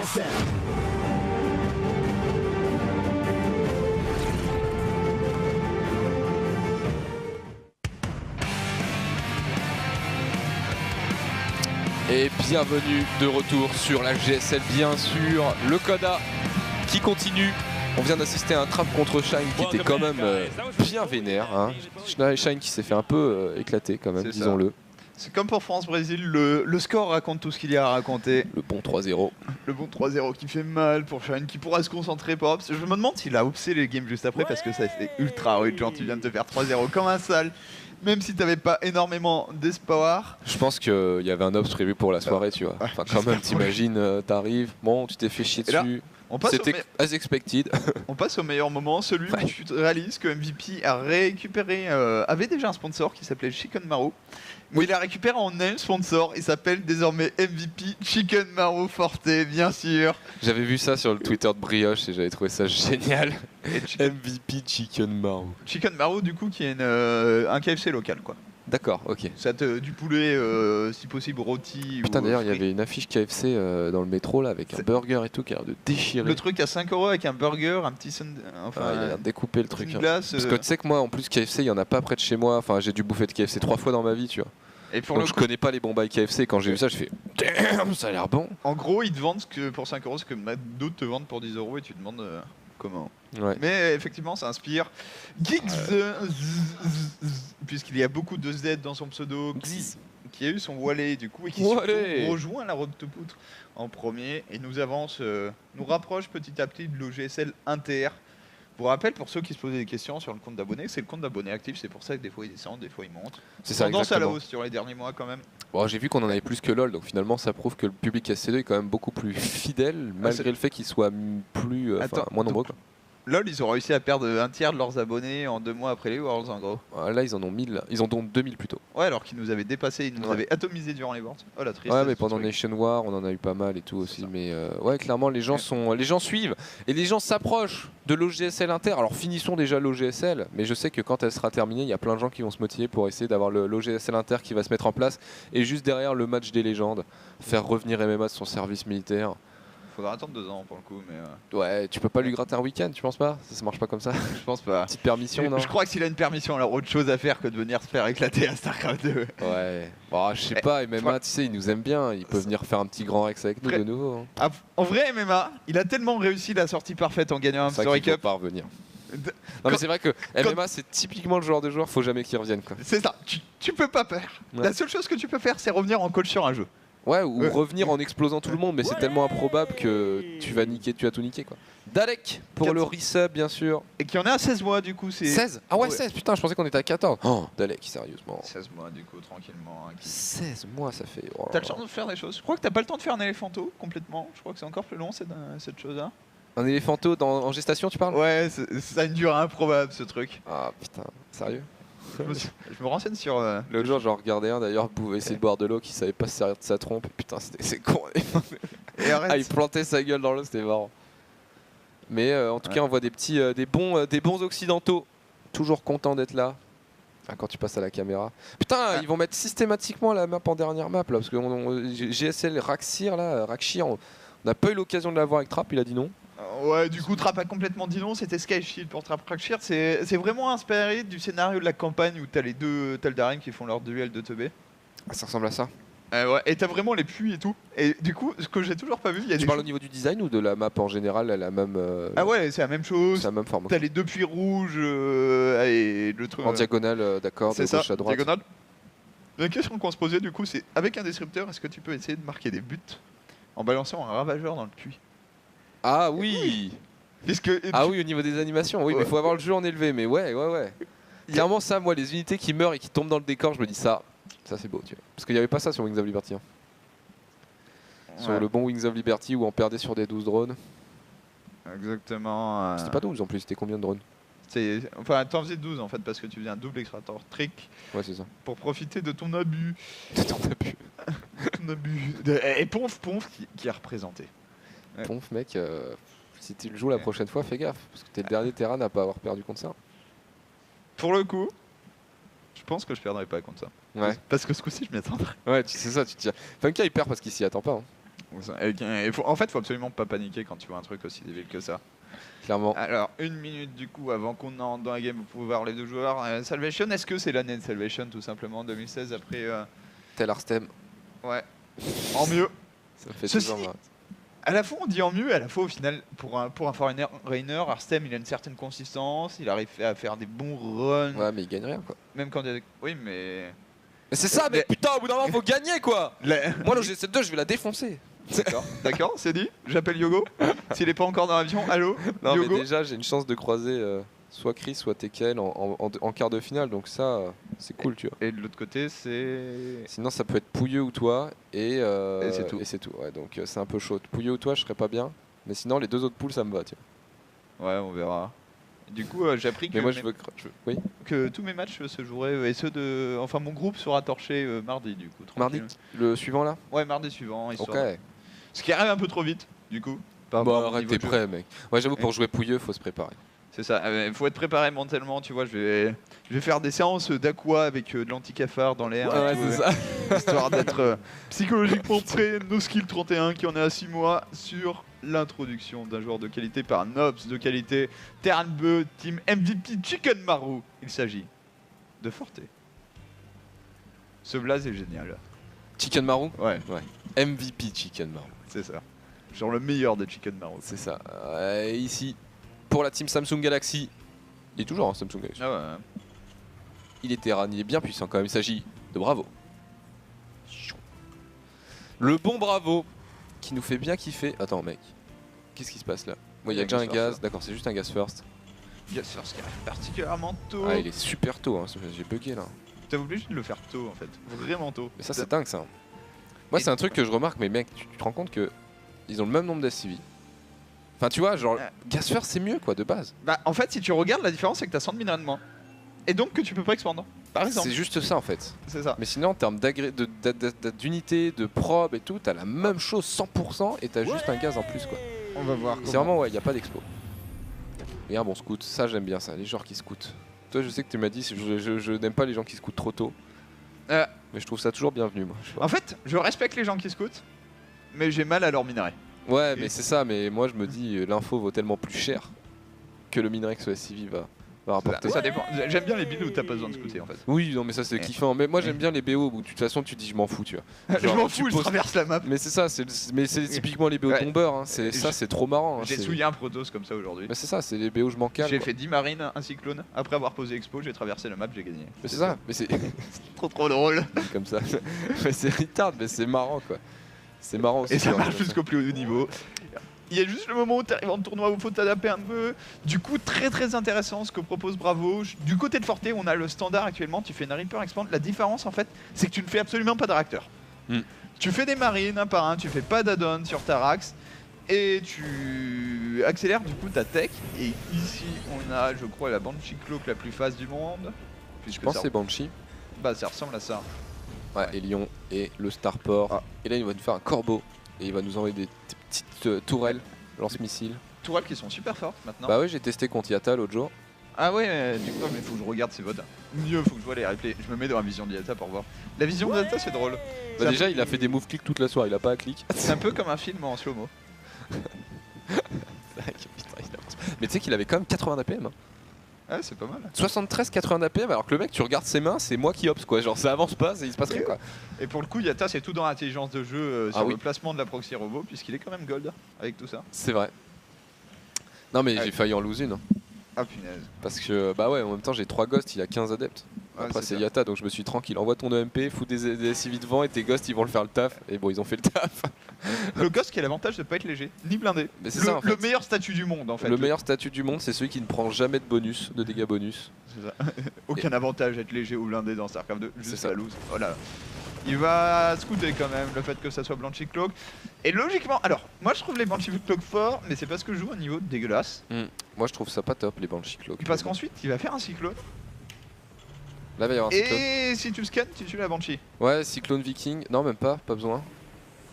GSL. Et bienvenue de retour sur la GSL, bien sûr, le Coda qui continue. On vient d'assister à un trap contre Shine qui était quand même bien vénère. Hein. Shine qui s'est fait un peu éclater quand même, disons-le. C'est comme pour France-Brésil, le score raconte tout ce qu'il y a à raconter. Le bon 3-0. Le bon 3-0 qui fait mal pour Shine, qui pourra se concentrer pour Ops. Je me demande s'il a opsé les games juste après parce que ça c'est ultra rude. Genre tu viens de te faire 3-0 comme un sale. Même si t'avais pas énormément d'espoir. Je pense qu'il y avait un Ops prévu pour la soirée, tu vois. Enfin, quand même, t'imagines, t'arrives, bon, tu t'es fait chier dessus. C'était as expected. On passe au meilleur moment, celui où tu réalises que MVP a récupéré, avait déjà un sponsor qui s'appelait Chicken Maru. Oui, il a récupéré en un sponsor, il s'appelle désormais MVP Chicken Maru Forte, bien sûr. J'avais vu ça sur le Twitter de Brioche et j'avais trouvé ça génial. MVP Chicken Maru. Chicken Maru, du coup, qui est un KFC local, quoi. D'accord, ok. Du poulet, si possible rôti. Putain, d'ailleurs, il y avait une affiche KFC dans le métro là avec un burger et tout qui a l'air de déchirer. Le truc à 5 € avec un burger, un petit enfin, il a l'air de découper le truc. Glace, Parce que tu sais que moi, en plus, KFC, il y en a pas près de chez moi. Enfin, j'ai dû bouffer de KFC 3 fois dans ma vie, tu vois. Et pour donc je connais pas les bons bails KFC. Quand j'ai vu ça, je fais damn, ça a l'air bon. En gros, ils te vendent pour 5 € ce que d'autres te vendent pour 10 € et tu te demandes comment. Ouais. Mais effectivement, ça inspire Geeks, puisqu'il y a beaucoup de Z dans son pseudo, qui a eu son Wally du coup et qui rejoint la robe de poutre en premier et nous avance, nous rapproche petit à petit de l'OGSL Inter. Je vous rappelle, pour ceux qui se posaient des questions sur le compte d'abonnés, c'est le compte d'abonnés actif, c'est pour ça que des fois il descend, des fois il monte. C'est ça, tendance exactement. à la hausse sur les derniers mois quand même. Bon, j'ai vu qu'on en avait plus que LoL, donc finalement ça prouve que le public SC2 est quand même beaucoup plus fidèle, malgré le fait qu'il soit plus, moins nombreux. Quoi. LoL, ils ont réussi à perdre un tiers de leurs abonnés en 2 mois après les Worlds en gros. Là ils en ont 1000, ils en ont 2000 plutôt. Ouais, alors qu'ils nous avaient dépassé, ils nous avaient atomisé durant les Worlds. Oh la tristesse. Ouais, mais pendant Nation War, on en a eu pas mal et tout aussi. Mais ouais, clairement, les gens suivent et les gens s'approchent de l'OGSL Inter. Alors finissons déjà l'OGSL, mais je sais que quand elle sera terminée, il y a plein de gens qui vont se motiver pour essayer d'avoir l'OGSL Inter qui va se mettre en place. Et juste derrière, le match des légendes, faire revenir MMA de son service militaire. Faudra attendre 2 ans pour le coup, mais ouais, tu peux pas lui gratter un week-end, tu penses pas? Ça marche pas comme ça. Je pense pas. Petite permission, non? Je crois que s'il a une permission, alors autre chose à faire que de venir se faire éclater à StarCraft 2. Ouais. Bon, je sais pas, MMA, tu sais, il nous aime bien, il peut venir faire un petit grand Rex avec nous de nouveau. Hein. En vrai, MMA, il a tellement réussi la sortie parfaite en gagnant un Story Cup. Pas revenir. Non mais c'est vrai que MMA c'est typiquement le genre de joueur, faut jamais qu'il revienne quoi. C'est ça, tu peux pas faire. Ouais. La seule chose que tu peux faire c'est revenir en coach sur un jeu. Ouais, ou revenir en explosant tout le monde, mais c'est tellement improbable que tu vas tout niquer quoi. Dalek pour le resub bien sûr. Et qui en est à 16 mois du coup, c'est... 16 Ah ouais, 16, putain, je pensais qu'on était à 14. Oh, Dalek, sérieusement. 16 mois du coup, tranquillement. 16 mois ça fait... Oh. T'as le temps de faire des choses. Je crois que t'as pas le temps de faire un éléphanto complètement. Je crois que c'est encore plus long cette chose-là. Un éléphanto en gestation tu parles? Ouais, ça a une durée improbable ce truc. Ah putain, sérieux? Je me renseigne sur... L'autre jour j'en regardais un d'ailleurs, pouvait essayer de boire de l'eau, qui savait pas se servir de sa trompe. Putain, c'est con. Et arrête. Il plantait sa gueule dans l'eau, c'était marrant. Mais en tout cas on voit des petits, des bons occidentaux, toujours contents d'être là. Enfin, quand tu passes à la caméra. Putain, ils vont mettre systématiquement la map en dernière map là, parce que GSL Rakshir là, on n'a pas eu l'occasion de la voir avec Trap, il a dit non. Ouais, du coup, Trap a complètement dit non, c'était Skyshield pour Trap Rakshir. C'est vraiment inspiré du scénario de la campagne où t'as les deux Teldarim qui font leur duel de teubé. Ah, ça ressemble à ça. Ouais, et t'as vraiment les puits et tout. Et du coup, ce que j'ai toujours pas vu, il y a Tu parles au niveau du design ou de la map en général, la même. Ah ouais, c'est la même chose. C'est la même forme. T'as les deux puits rouges et le truc. En diagonale, d'accord, de gauche à droite. Diagonale. La question qu'on se posait du coup, c'est avec un disrupteur, est-ce que tu peux essayer de marquer des buts en balançant un ravageur dans le puits? Ah oui. Ah oui, au niveau des animations, oui, mais faut avoir le jeu en élevé, mais ouais. Clairement ça, moi, les unités qui meurent et qui tombent dans le décor, je me dis ça c'est beau, tu vois. Parce qu'il n'y avait pas ça sur Wings of Liberty. Hein. Sur le bon Wings of Liberty où on perdait sur des 12 drones. Exactement. C'était pas 12 en plus, c'était combien de drones? Enfin, t'en faisais 12 en fait, parce que tu faisais un double extractor trick. Ouais, c'est ça. Pour profiter de ton abus. De ton abus. Ton abus. Et Ponf qui est représenté. Ouais. Ponf, mec, si tu le joues la prochaine fois, fais gaffe. Parce que t'es le dernier terrain à pas avoir perdu contre ça. Pour le coup, je pense que je perdrai pas contre ça. Ouais. Parce que ce coup-ci, je m'y attendrai. Ouais, c'est ça, tu te dis. Funka, il perd parce qu'il s'y attend pas. Hein. En fait, faut absolument pas paniquer quand tu vois un truc aussi débile que ça. Clairement. Alors, 1 minute du coup avant qu'on entre dans la game, vous pouvez voir les deux joueurs. Salvation, est-ce que c'est l'année de Salvation tout simplement 2016 après Tel Arstem. Ouais. En mieux. Ça me fait Ceci toujours dit, marrer. à la fois on dit en mieux, à la fois au final, pour un foreigner, Arstem il a une certaine consistance, il arrive à faire des bons runs. Ouais, mais il gagne rien quoi. Même quand il y a... Oui, mais. Mais c'est ça, mec, putain, au bout d'un moment, faut gagner quoi. Moi, le G7-2, je vais la défoncer. D'accord, c'est dit. J'appelle Yogo. S'il est pas encore dans l'avion, allô Non, Yogo. mais déjà, j'ai une chance de croiser soit Chris, soit Tekel en quart de finale, donc ça, c'est cool, tu vois. Et de l'autre côté, c'est. Sinon, ça peut être Pouilleux ou toi, et c'est tout. Et c'est tout. Ouais, donc c'est un peu chaud. Pouilleux ou toi, je serais pas bien. Mais sinon, les deux autres poules, ça me va, tiens. Ouais, on verra. Du coup, j'ai appris que, Mais moi, oui. que tous mes matchs se joueraient, et ceux de. Enfin, mon groupe sera torché mardi, du coup. Mardi, tranquille. le suivant là. Ouais, mardi suivant. Ok. Ce qui arrive un peu trop vite, du coup. par Bon, rapport à mon arrête, niveau t'es de jeu. prêt, mec. Ouais, j'avoue, pour jouer Pouilleux, faut se préparer. C'est ça, il faut être préparé mentalement, tu vois, je vais faire des séances d'aqua avec de l'anti-cafard dans l'air, Ouais, et tout, c'est ça. histoire d'être psychologiquement prêt. No Skill 31 qui en est à 6 mois sur l'introduction d'un joueur de qualité par un Ops de qualité, Terranbeu, team MVP Chicken Maru. Il s'agit de Forte. Ce blaze est génial. Chicken Maru. Ouais, MVP Chicken Maru. c'est ça. Genre le meilleur des Chicken Maru. C'est ça. Ici, pour la team Samsung Galaxy. Il est toujours en Samsung Galaxy. Ah ouais. Il est Terran, il est bien puissant quand même. Il s'agit de Bravo. Le bon Bravo qui nous fait bien kiffer. Attends, mec. Qu'est-ce qui se passe là? Ouais, il y a déjà un gaz. D'accord, c'est juste un gaz first. Yes, ce qui arrive particulièrement tôt. Ah, il est super tôt. Hein. J'ai bugué là. T'es obligé de le faire tôt en fait. Vraiment tôt. Mais ça, c'est dingue ça. Moi, c'est un truc que je remarque, mais mec, tu te rends compte que ils ont le même nombre d'SCV. Enfin, tu vois, genre, gaz first, c'est mieux quoi, de base. Bah, en fait, si tu regardes, la différence c'est que t'as 100 de minerais de moins. Et donc que tu peux pas expandre. Par exemple. C'est juste ça en fait. C'est ça. Mais sinon, en termes d'unité, de probe et tout, t'as la même chose 100% et t'as juste un gaz en plus quoi. On va voir. C'est vraiment, ouais, y a pas d'expo. Et un bon scout, ça j'aime bien ça, les joueurs qui scoutent. Toi, je sais que tu m'as dit, je n'aime pas les gens qui scoutent trop tôt. Mais je trouve ça toujours bienvenu, moi. En fait, je respecte les gens qui scoutent, mais j'ai mal à leur minerai. Ouais, mais c'est ça, mais moi je me dis, l'info vaut tellement plus cher que le minerai que ce SCV va rapporter. Ça dépend. J'aime bien les builds où t'as pas besoin de scouter en fait. Oui, non, mais ça c'est kiffant. Mais moi j'aime bien les BO où de toute façon tu te dis, je m'en fous, tu vois. Je Genre, m'en tu fous, je poses- traverse la map. Mais c'est ça, mais c'est typiquement les BO Ouais. tombeurs, hein. C'est trop marrant. Hein. J'ai souillé un Protoss comme ça aujourd'hui. Mais c'est ça, c'est les BO je m'en cale. J'ai quoi. fait 10 marines, un cyclone. Après avoir posé expo, j'ai traversé la map, j'ai gagné. Mais c'est ça, mais c'est Trop drôle. comme ça. Mais c'est retard, mais c'est marrant quoi. C'est marrant aussi. Et ça quoi, marche comme ça. jusqu'au plus haut niveau. Il y a juste le moment où tu arrives en tournoi où il faut t'adapter un peu. Du coup, très intéressant ce que propose Bravo. Du côté de Forte, on a le standard actuellement. Tu fais une Reaper Expand. La différence, en fait, c'est que tu ne fais absolument pas de réacteur. Tu fais des marines un par un. Tu fais pas d'add-on sur ta Rax. Et tu accélères du coup ta tech. Et ici, on a, je crois, la Banshee Cloak la plus fast du monde. Je pense que c'est Banshee. Bah, ça ressemble à ça. Ouais, et Lyon et le Starport. Ah. Et là, il va nous faire un corbeau. Et il va nous envoyer des petites tourelles, lance-missiles. Tourelles qui sont super fortes maintenant. Bah ouais, j'ai testé contre Yata l'autre jour. Ah ouais, du coup, mais faut que je regarde ces votes. Mieux, faut que je vois les replays. Je me mets dans la vision d'Yata pour voir. La vision d'Yata, c'est drôle. Bah déjà, il a fait des moves click toute la soirée, il a pas à click. C'est un peu comme un film en slow-mo. Mais tu sais qu'il avait quand même 80 d'APM. Hein. Ouais, c'est pas mal. 73-80 d'APM, alors que le mec, tu regardes ses mains, c'est moi qui ops quoi. Genre ça avance pas, il se passe rien quoi. Et pour le coup, Yata, c'est tout dans l'intelligence de jeu sur Ah oui. le placement de la proxy robot, puisqu'il est quand même gold avec tout ça. C'est vrai. Non mais Ouais. j'ai failli en lose une. Hein. Ah punaise. Parce que bah ouais, en même temps j'ai 3 ghosts, il a 15 adeptes. Ouais, Après c'est c'est ça. Yata, donc je me suis tranquille. Envoie ton EMP, fous des SCV devant et tes ghosts ils vont le faire le taf. Et bon, ils ont fait le taf. Le ghost qui a l'avantage de pas être léger, ni blindé. Mais c'est Le, ça, en fait. le meilleur statut du monde en fait. Le meilleur statut du monde, c'est celui qui ne prend jamais de bonus, de dégâts bonus. C'est ça. Aucun avantage d'être léger ou blindé dans StarCraft 2, C'est juste ça. la loose. Voilà. Il va scouter quand même le fait que ça soit Banshee Cloak. Et logiquement, alors, moi je trouve les Banshee Cloak forts, mais c'est parce que je joue à un niveau dégueulasse. Moi je trouve ça pas top les Banshee Cloak. Parce qu'ensuite, il va faire un cyclone. Là il va y avoir un cyclone. Et si tu scannes, tu tues la Banshee. Ouais, cyclone viking. Non, même pas besoin.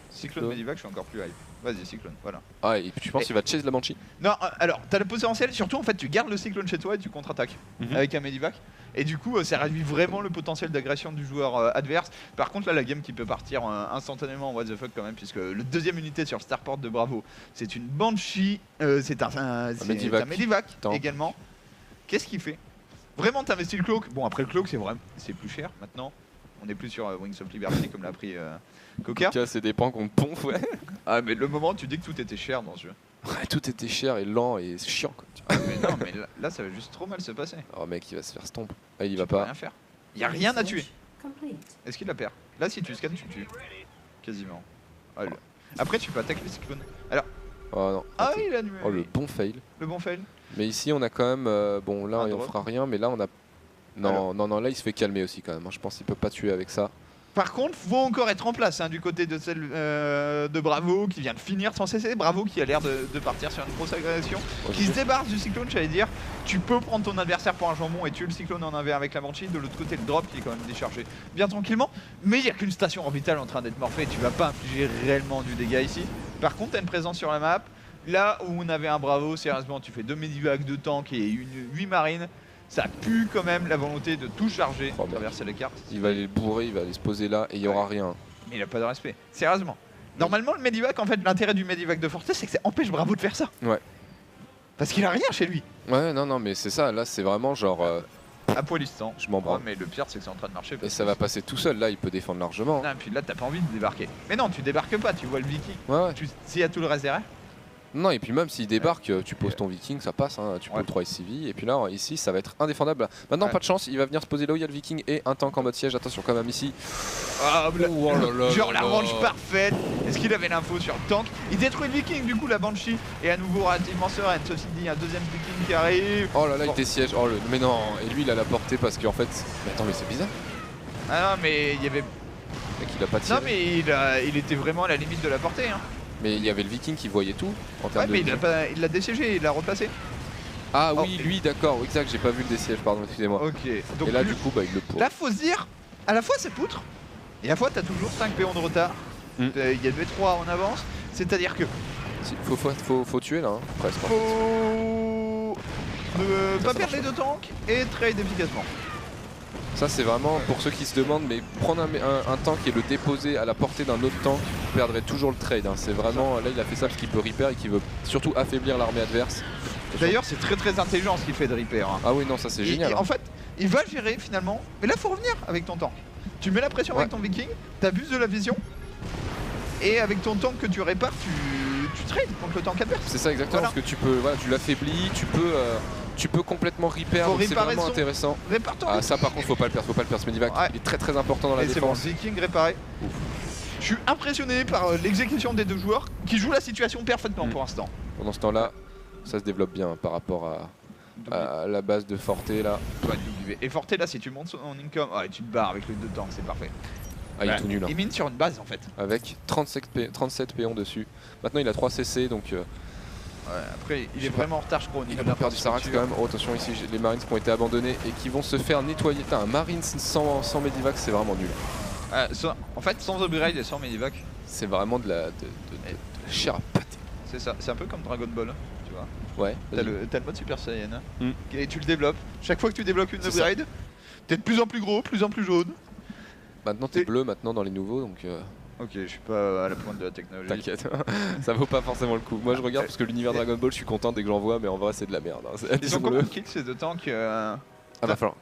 Cyclone Medivac, je suis encore plus hype. Vas-y, cyclone, voilà. Ah, et tu penses qu'il va chase la Banshee? Non, alors, t'as le potentiel, surtout en fait, tu gardes le cyclone chez toi et tu contre-attaques avec un Medivac. Et du coup, ça réduit vraiment le potentiel d'agression du joueur adverse. Par contre, là, la game qui peut partir instantanément en what the fuck quand même, puisque le deuxième unité sur le starport de Bravo, c'est une Banshee, c'est un Medivac également. Qu'est-ce qu'il fait? Vraiment, t'investis le cloak. Bon, après le cloak, c'est plus cher maintenant. On est plus sur Wings of Liberty comme l'a pris Coca. Coca, c'est des pans qu'on pompe, ouais. Ah, mais le moment, tu dis que tout était cher dans ce jeu. Ouais, tout était cher et lent et chiant, quoi. Ah, mais non, mais là, ça va juste trop mal se passer. Oh, mec, il va se faire stomp. Ah, il va Tu peux pas. rien faire. Il y a rien à tuer. Est-ce qu'il la perd? Là, si tu scannes, tu tues. Quasiment. Ah, après, tu peux attaquer les cyclones. Alors. Oh non. Ah, il a Oh, le bon fail. Le bon fail. Mais ici, on a quand même. Bon, là, on fera rien, mais là, on a. Non, non, là, il se fait calmer aussi quand même. Je pense qu'il peut pas tuer avec ça. Par contre, faut encore être en place du côté de celle de Bravo qui vient de finir sans cesser. Bravo qui a l'air de partir sur une grosse agression. Qui se débarrasse du cyclone, j'allais dire. Tu peux prendre ton adversaire pour un jambon et tuer le cyclone en 1v1 avec la Banshee. De l'autre côté, le drop qui est quand même déchargé bien tranquillement. Mais il n'y a qu'une station orbitale en train d'être morphée. Tu vas pas infliger réellement du dégât ici. Par contre, tu as une présence sur la map. Là où on avait un Bravo, sérieusement, tu fais 2 medivacs, 2 tanks et 8 marines. Ça pue quand même la volonté de tout charger, traverser la carte. Il va aller le bourrer, il va aller se poser là et il n'y aura rien. Mais il a pas de respect, sérieusement. Normalement, le Medivac, en fait, l'intérêt du Medivac de Forte, c'est que ça empêche Bravo de faire ça. Ouais. Parce qu'il a rien chez lui. Ouais, non, mais c'est ça, là c'est vraiment genre. À poilistan. Je m'en branle. Mais le pire, c'est que c'est en train de marcher. Et ça va passer tout seul, là il peut défendre largement. Non, et puis là, t'as pas envie de débarquer. Mais non, tu débarques pas, tu vois le Viking. Ouais. S'il y a tout le reste derrière. Non, et puis même s'il débarque, tu poses ton Viking, ça passe, tu poses 3 SCV, et puis là, ici, ça va être indéfendable. Maintenant, pas de chance, il va venir se poser là où il y a le Viking et un tank en mode siège. Attention quand même ici. Ah, oh là là genre là la là. range parfaite. Est-ce qu'il avait l'info sur le tank? Il détruit le Viking, du coup, la Banshee est à nouveau relativement sereine. Ceci dit, un deuxième Viking qui arrive. Oh là là, il désiège. Oh, mais non, et lui, il a la portée parce qu'en fait. Mais attends, mais c'est bizarre. Ah non, mais il y avait. Mec, il a pas tiré. Non, mais il était vraiment à la limite de la portée. Mais il y avait le Viking qui voyait tout en termes de. Mais il l'a désiégé, il l'a replacé. Ah oui, lui, d'accord, exact, j'ai pas vu le désiège, pardon, excusez-moi. Ok. Donc et là, du coup, bah, il le pour. Là, faut se dire, à la fois c'est poutre, et à la fois t'as toujours 5 péons de retard. Il y a 2-3 en avance, c'est-à-dire que. Faut tuer là, presque. Faut ne pas perdre les 2 tanks et trade efficacement. Ça c'est vraiment pour ceux qui se demandent, mais prendre un tank et le déposer à la portée d'un autre tank perdrait toujours le trade. C'est vraiment, là il a fait ça parce qu'il peut repair et qu'il veut surtout affaiblir l'armée adverse. D'ailleurs c'est très intelligent ce qu'il fait de repair. Ah oui non ça c'est génial. En fait il va gérer finalement, mais là faut revenir avec ton tank. Tu mets la pression avec ton Viking, t'abuses de la vision et avec ton tank que tu répares tu trades contre le tank adverse. C'est ça exactement, parce que tu peux, tu l'affaiblis, tu peux complètement repair, c'est vraiment intéressant. Ah ça par contre faut pas le perdre, ce Medivac, il est très important dans la défense. C'est bon, Viking réparé. Ouf. Je suis impressionné par l'exécution des deux joueurs qui jouent la situation parfaitement pour l'instant. Pendant ce temps là, ça se développe bien par rapport à la base de Forte là. Et Forte là si tu montes en income, tu te barres avec les 2 tanks, c'est parfait. Ah, il est tout nul. Il mine sur une base en fait. Avec 37 péons dessus. Maintenant il a 3 CC donc. Après il est vraiment en retard je crois au niveau de la perdu Sarax quand même. Oh attention ici les Marines qui ont été abandonnés et qui vont se faire nettoyer. Un Marines sans Medivac c'est vraiment nul. En fait sans upgrade et sans Medivac. C'est vraiment de la chair à pâté. C'est ça, c'est un peu comme Dragon Ball, tu vois. Ouais. T'as le mode Super Saiyan et tu le développes. Chaque fois que tu débloques une upgrade, t'es de plus en plus gros, plus en plus jaune. Maintenant t'es bleu maintenant dans les nouveaux donc. Ok, je suis pas à la pointe de la technologie. T'inquiète, ça vaut pas forcément le coup. Moi je regarde parce que l'univers Dragon Ball je suis content dès que j'en vois, mais en vrai c'est de la merde. Ils ont combien de kills ces 2 tanks Ah va falloir.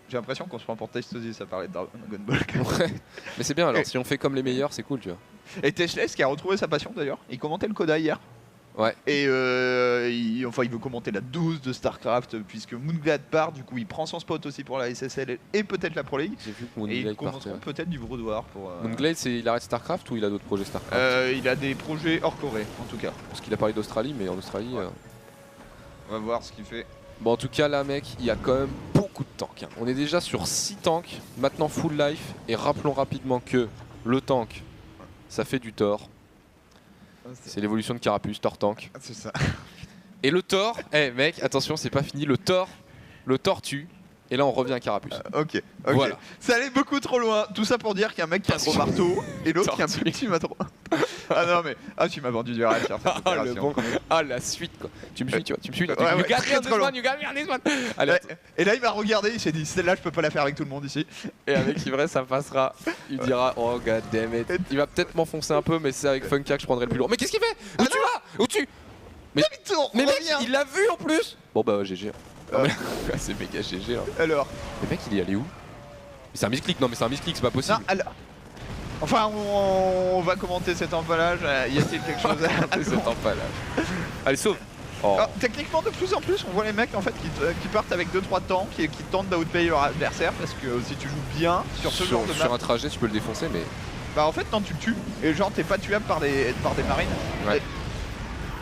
J'ai l'impression qu'on se prend pour Testosis à parler de Dragon Ball. Ouais. Mais c'est bien alors, si on fait comme les meilleurs c'est cool tu vois. Et Teshless qui a retrouvé sa passion d'ailleurs, il commentait le Coda hier. Ouais. Et il veut commenter la 12 de StarCraft puisque Moonglade part, du coup il prend son spot aussi pour la SSL et peut-être la Pro League. J'ai vu que et ils commenceront peut-être du Brodoir pour... Moonglade il arrête StarCraft ou il a d'autres projets StarCraft? Il a des projets hors Corée en tout cas. Parce qu'il a parlé d'Australie mais en Australie... On va voir ce qu'il fait. Bon en tout cas là mec, il y a quand même beaucoup de tanks. On est déjà sur 6 tanks, maintenant full life. Et rappelons rapidement que le tank, ça fait du Thor. C'est l'évolution de Carapuce, Thor tank. C'est ça. Et le Thor, mec, attention, c'est pas fini. Le Thor tue. Et là, on revient à Carapuce. Ok. Voilà. Ça allait beaucoup trop loin. Tout ça pour dire qu'il y a un mec qui a un gros marteau et l'autre qui a un plus petit marteau. Ah non mais tu m'as vendu du rêve sur cette opération. La suite quoi. Tu me suis, tu vois, tu me suis là. Ouais, You got me on this one. Allez, et là il m'a regardé, il s'est dit celle-là je peux pas la faire avec tout le monde ici. Et avec Ivray ça passera. Il dira oh god damn it. Il va peut-être m'enfoncer un peu mais c'est avec Funka que je prendrai le plus lourd. Mais qu'est-ce qu'il fait? Où tu vas? Où tu? Mais mec, il l'a vu en plus. Bon bah GG. C'est méga GG. Alors. Le mec il est allé où? C'est un misclick, non mais c'est un misclick, c'est pas possible. Non, alors... Enfin, on va commenter cet empalage. Y a-t-il quelque chose à commenter cet empalage? Allez, sauve. Oh. Alors, techniquement, de plus en plus, on voit les mecs en fait qui partent avec 2-3 tanks et qui tentent d'outpayer leur adversaire parce que si tu joues bien sur ce genre de map, sur un trajet, tu peux le défoncer, mais bah en fait, non, tu le tues et genre t'es pas tuable par des marines. Ouais.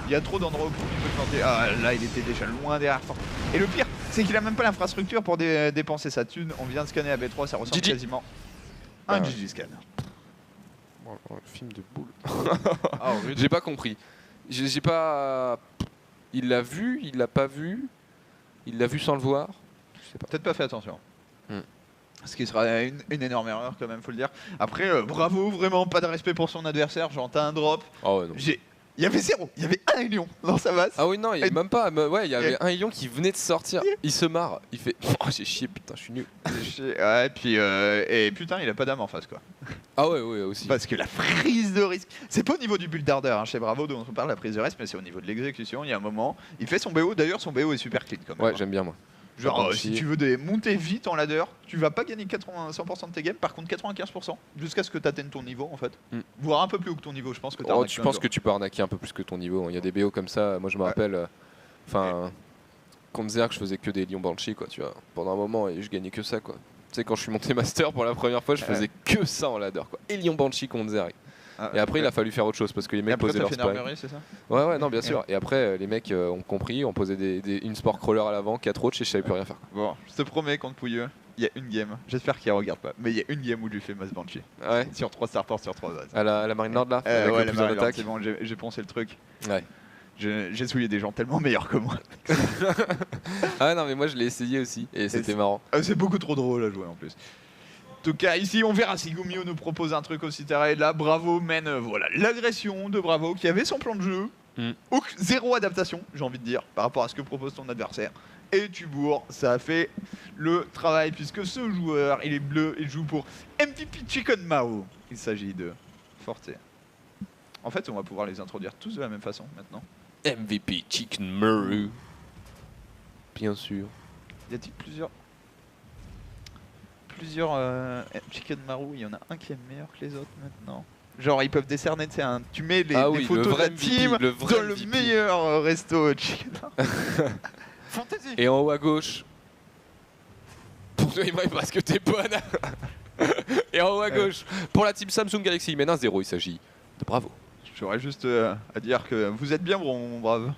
Il y a trop d'endroits où tu peux te planter. Ah là, il était déjà loin derrière. Et le pire, c'est qu'il a même pas l'infrastructure pour dépenser sa thune. On vient de scanner à B3, ça ressemble quasiment à un GG scan. Oh, le film de boule. J'ai pas compris. J'ai pas. Il l'a vu, il l'a pas vu. Il l'a vu sans le voir. Je sais pas. Peut-être pas fait attention. Ce qui sera une énorme erreur quand même, faut le dire. Après, bravo, vraiment pas de respect pour son adversaire. Genre t'as un drop. Oh ouais, non. Il y avait 0, il y avait 1 Hélion dans sa base. Ah oui non, il y a même pas, ouais, il y avait un Hélion qui venait de sortir. Il se marre, il fait oh j'ai chié, putain je suis nul. Ouais, puis et putain il a pas d'âme en face quoi. Ah ouais aussi. Parce que la prise de risque, c'est pas au niveau du builder hein, chez Bravo dont on parle la prise de risque, mais c'est au niveau de l'exécution. Il y a un moment, il fait son BO, d'ailleurs son BO est super clean quand même. Ouais, j'aime bien moi. Genre si tu veux monter vite en ladder, tu vas pas gagner 100% de tes games, par contre 95% jusqu'à ce que tu atteignes ton niveau en fait. Voire un peu plus haut que ton niveau, je pense que tu tu penses que tu peux arnaquer un peu plus que ton niveau. Il y a des BO comme ça, moi je me rappelle, enfin, contre Zerg je faisais que des Lion Banshee quoi, tu vois, pendant un moment et je gagnais que ça quoi. Tu sais quand je suis monté master pour la première fois, je faisais que ça en ladder quoi. Et Lion Banshee contre Zerg. Et après il a fallu faire autre chose parce que les mecs posaient leur spike. C'est ça ouais non bien sûr. Et après les mecs ont compris, on posait une sport crawler à l'avant, 4 autres et je savais plus rien faire. Bon, je te promets contre Pouilleux, il y a une game, j'espère qu'il regarde pas, mais il y a une game où je lui fais Mass Banshee. Ouais. Sur 3 starports sur 3 zones. À la Marine Nord là ouais, la Marine Nord, c'est bon, j'ai poncé le truc. Ouais. J'ai souillé des gens tellement meilleurs que moi. Ah non mais moi je l'ai essayé aussi et c'était marrant. C'est beaucoup trop drôle à jouer en plus. En tout cas, ici, on verra si Gumio nous propose un truc aussi taré. Là, Bravo mène voilà l'agression de Bravo qui avait son plan de jeu. Zéro adaptation, j'ai envie de dire, par rapport à ce que propose ton adversaire. Et tu bourres, ça a fait le travail puisque ce joueur, il est bleu, il joue pour MVP Chicken Mao. Il s'agit de Forte. En fait, on va pouvoir les introduire tous de la même façon maintenant. MVP Chicken Mao. Bien sûr. Y a-t-il plusieurs Chicken Maru, il y en a un qui est meilleur que les autres maintenant. Genre ils peuvent décerner, tu mets les photos de la team dans le meilleur resto Chicken Maru. Fantasy. Et en haut à gauche, pour toi Imre parce que t'es bonne. Et en haut à gauche, pour la team Samsung Galaxy, il mène 1-0, il s'agit de Bravo. J'aurais juste à dire que vous êtes bien mon brave.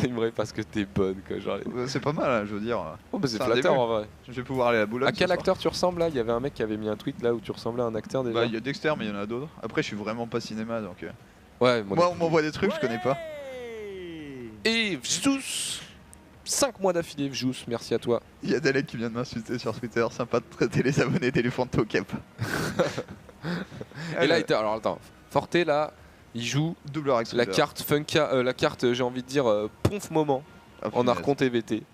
Imre parce que t'es bonne quoi, genre. C'est pas mal, hein, je veux dire. Oh bah c'est flatteur en vrai. Je vais pouvoir aller à la Boulogne. À quel acteur tu ressembles là? Il y avait un mec qui avait mis un tweet là où tu ressemblais à un acteur déjà. Bah il y a Dexter mais il y en a d'autres. Après je suis vraiment pas cinéma donc. Ouais. Moi on m'envoie des trucs je connais pas. Et Vjous 5 mois d'affilée Vjous, merci à toi. Il y a Dalek qui vient de m'insulter sur Twitter, sympa de traiter les abonnés d'éléphants de cap. Et là alors attends, Forte là. Il joue la carte Funka, la carte j'ai envie de dire Ponf Moment en Archon TVT.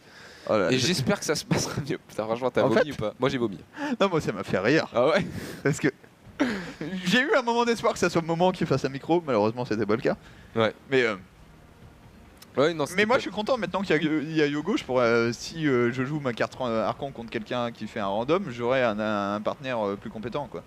Oh là, et j'espère que ça se passera mieux. Putain franchement t'as vomi ou pas? Moi j'ai vomi. Non moi ça m'a fait rire. Ah ouais. Parce que j'ai eu un moment d'espoir que ça soit le moment qui fasse un micro, malheureusement c'était pas le cas. Ouais. Mais ouais, non, moi je suis content maintenant qu'il y a Yogo, si je joue ma carte Archon contre quelqu'un qui fait un random, j'aurai un partenaire plus compétent quoi.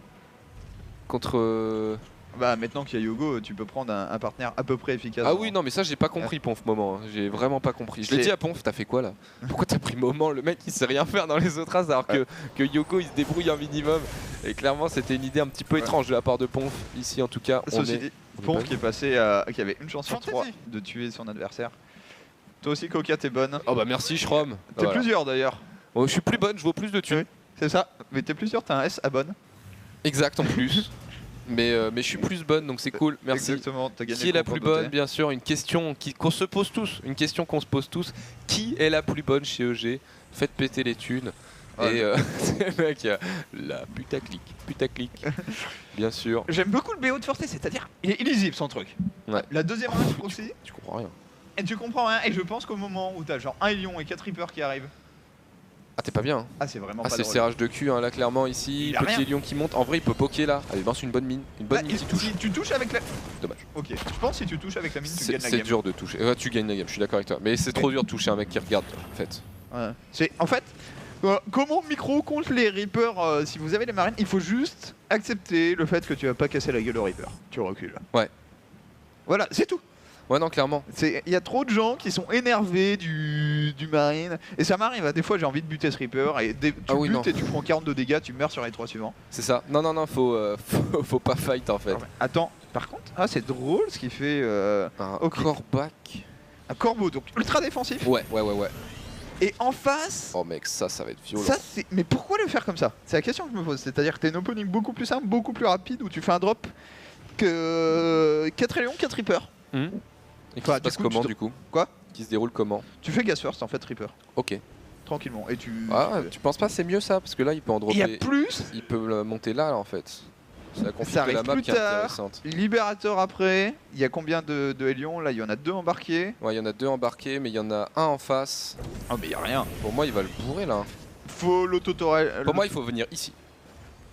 Contre Bah maintenant qu'il y a Yogo, tu peux prendre un partenaire à peu près efficace. Ah oui non mais ça j'ai pas compris Ponf Moment, j'ai vraiment pas compris. Je l'ai dit à Ponf, t'as fait quoi là? Pourquoi t'as pris Moment? Le mec il sait rien faire dans les autres races alors que Yogo il se débrouille un minimum. Et clairement c'était une idée un petit peu étrange de la part de Ponf. Ici en tout cas Ponf qui est passé qui avait une chance sur 3 de tuer son adversaire. Toi aussi Coca t'es bonne. Oh bah merci Shrom. T'es plusieurs d'ailleurs. Oh, je suis plus bonne, je vaux plus de thunes. C'est ça, mais t'es plusieurs, t'as un S à bonne. Exact en plus. Mais je suis plus bonne donc c'est cool, merci. Exactement, t'as gagné. Qui est la plus bonne? Bien sûr, une question qu'on se pose tous. Une question qu'on se pose tous. Qui est la plus bonne chez EG? Faites péter les thunes. Et c'est le mec, la putaclic, bien sûr. J'aime beaucoup le BO de Forte, c'est-à-dire il est illisible son truc. Ouais. La deuxième rage aussi. Tu comprends rien. Et tu comprends rien. Et je pense qu'au moment où t'as genre un Hélion et 4 Reapers qui arrivent. Ah t'es pas bien hein. Ah c'est vraiment Ah pas c'est drôle. serrage de cul hein, là clairement ici, Il a petit rien. lion qui monte, en vrai il peut poker là, allez lance une bonne mine, qui touche. Si tu touches avec la... Dommage. Ok, je pense que si tu touches avec la mine tu gagnes la C'est game. dur de toucher, tu gagnes la game, je suis d'accord avec toi, mais c'est trop dur de toucher un mec qui regarde en fait. Ouais. En fait, comment micro contre les Reapers, si vous avez les marines, il faut juste accepter le fait que tu vas pas casser la gueule au Reaper. Tu recules. Ouais. Voilà, c'est tout. Ouais non clairement. Il y a trop de gens qui sont énervés du marine. Et ça m'arrive, des fois j'ai envie de buter ce Reaper et tu butes et tu prends 42 dégâts, tu meurs sur les 3 suivants. C'est ça, non, faut pas fight en fait. Attends, par contre, c'est drôle ce qu'il fait Un corbac. un corbeau, donc ultra défensif. Ouais. Et en face... Oh mec, ça va être violent. Mais pourquoi le faire comme ça? C'est la question que je me pose. C'est-à-dire que t'as une opening beaucoup plus simple, beaucoup plus rapide, où tu fais un drop que 4 Hélions, 4 Reapers. Et qui se passe comment du coup? Quoi? Qui se déroule comment? Tu fais gas first en fait, Reaper. Ok. Tranquillement. Et tu penses pas c'est mieux ça? Parce que là il peut en dropper. Il y a plus. Il peut le monter là en fait. C'est la config Ça de la arrive map plus qui est tard. intéressante. Libérateur après. Il y a combien de Hélions? Là, il y en a 2 embarqués. Ouais, il y en a 2 embarqués, mais il y en a un en face. Oh, mais il y a rien. Pour moi, il va le bourrer là. Faut l'autotorel. Pour moi, il faut venir ici.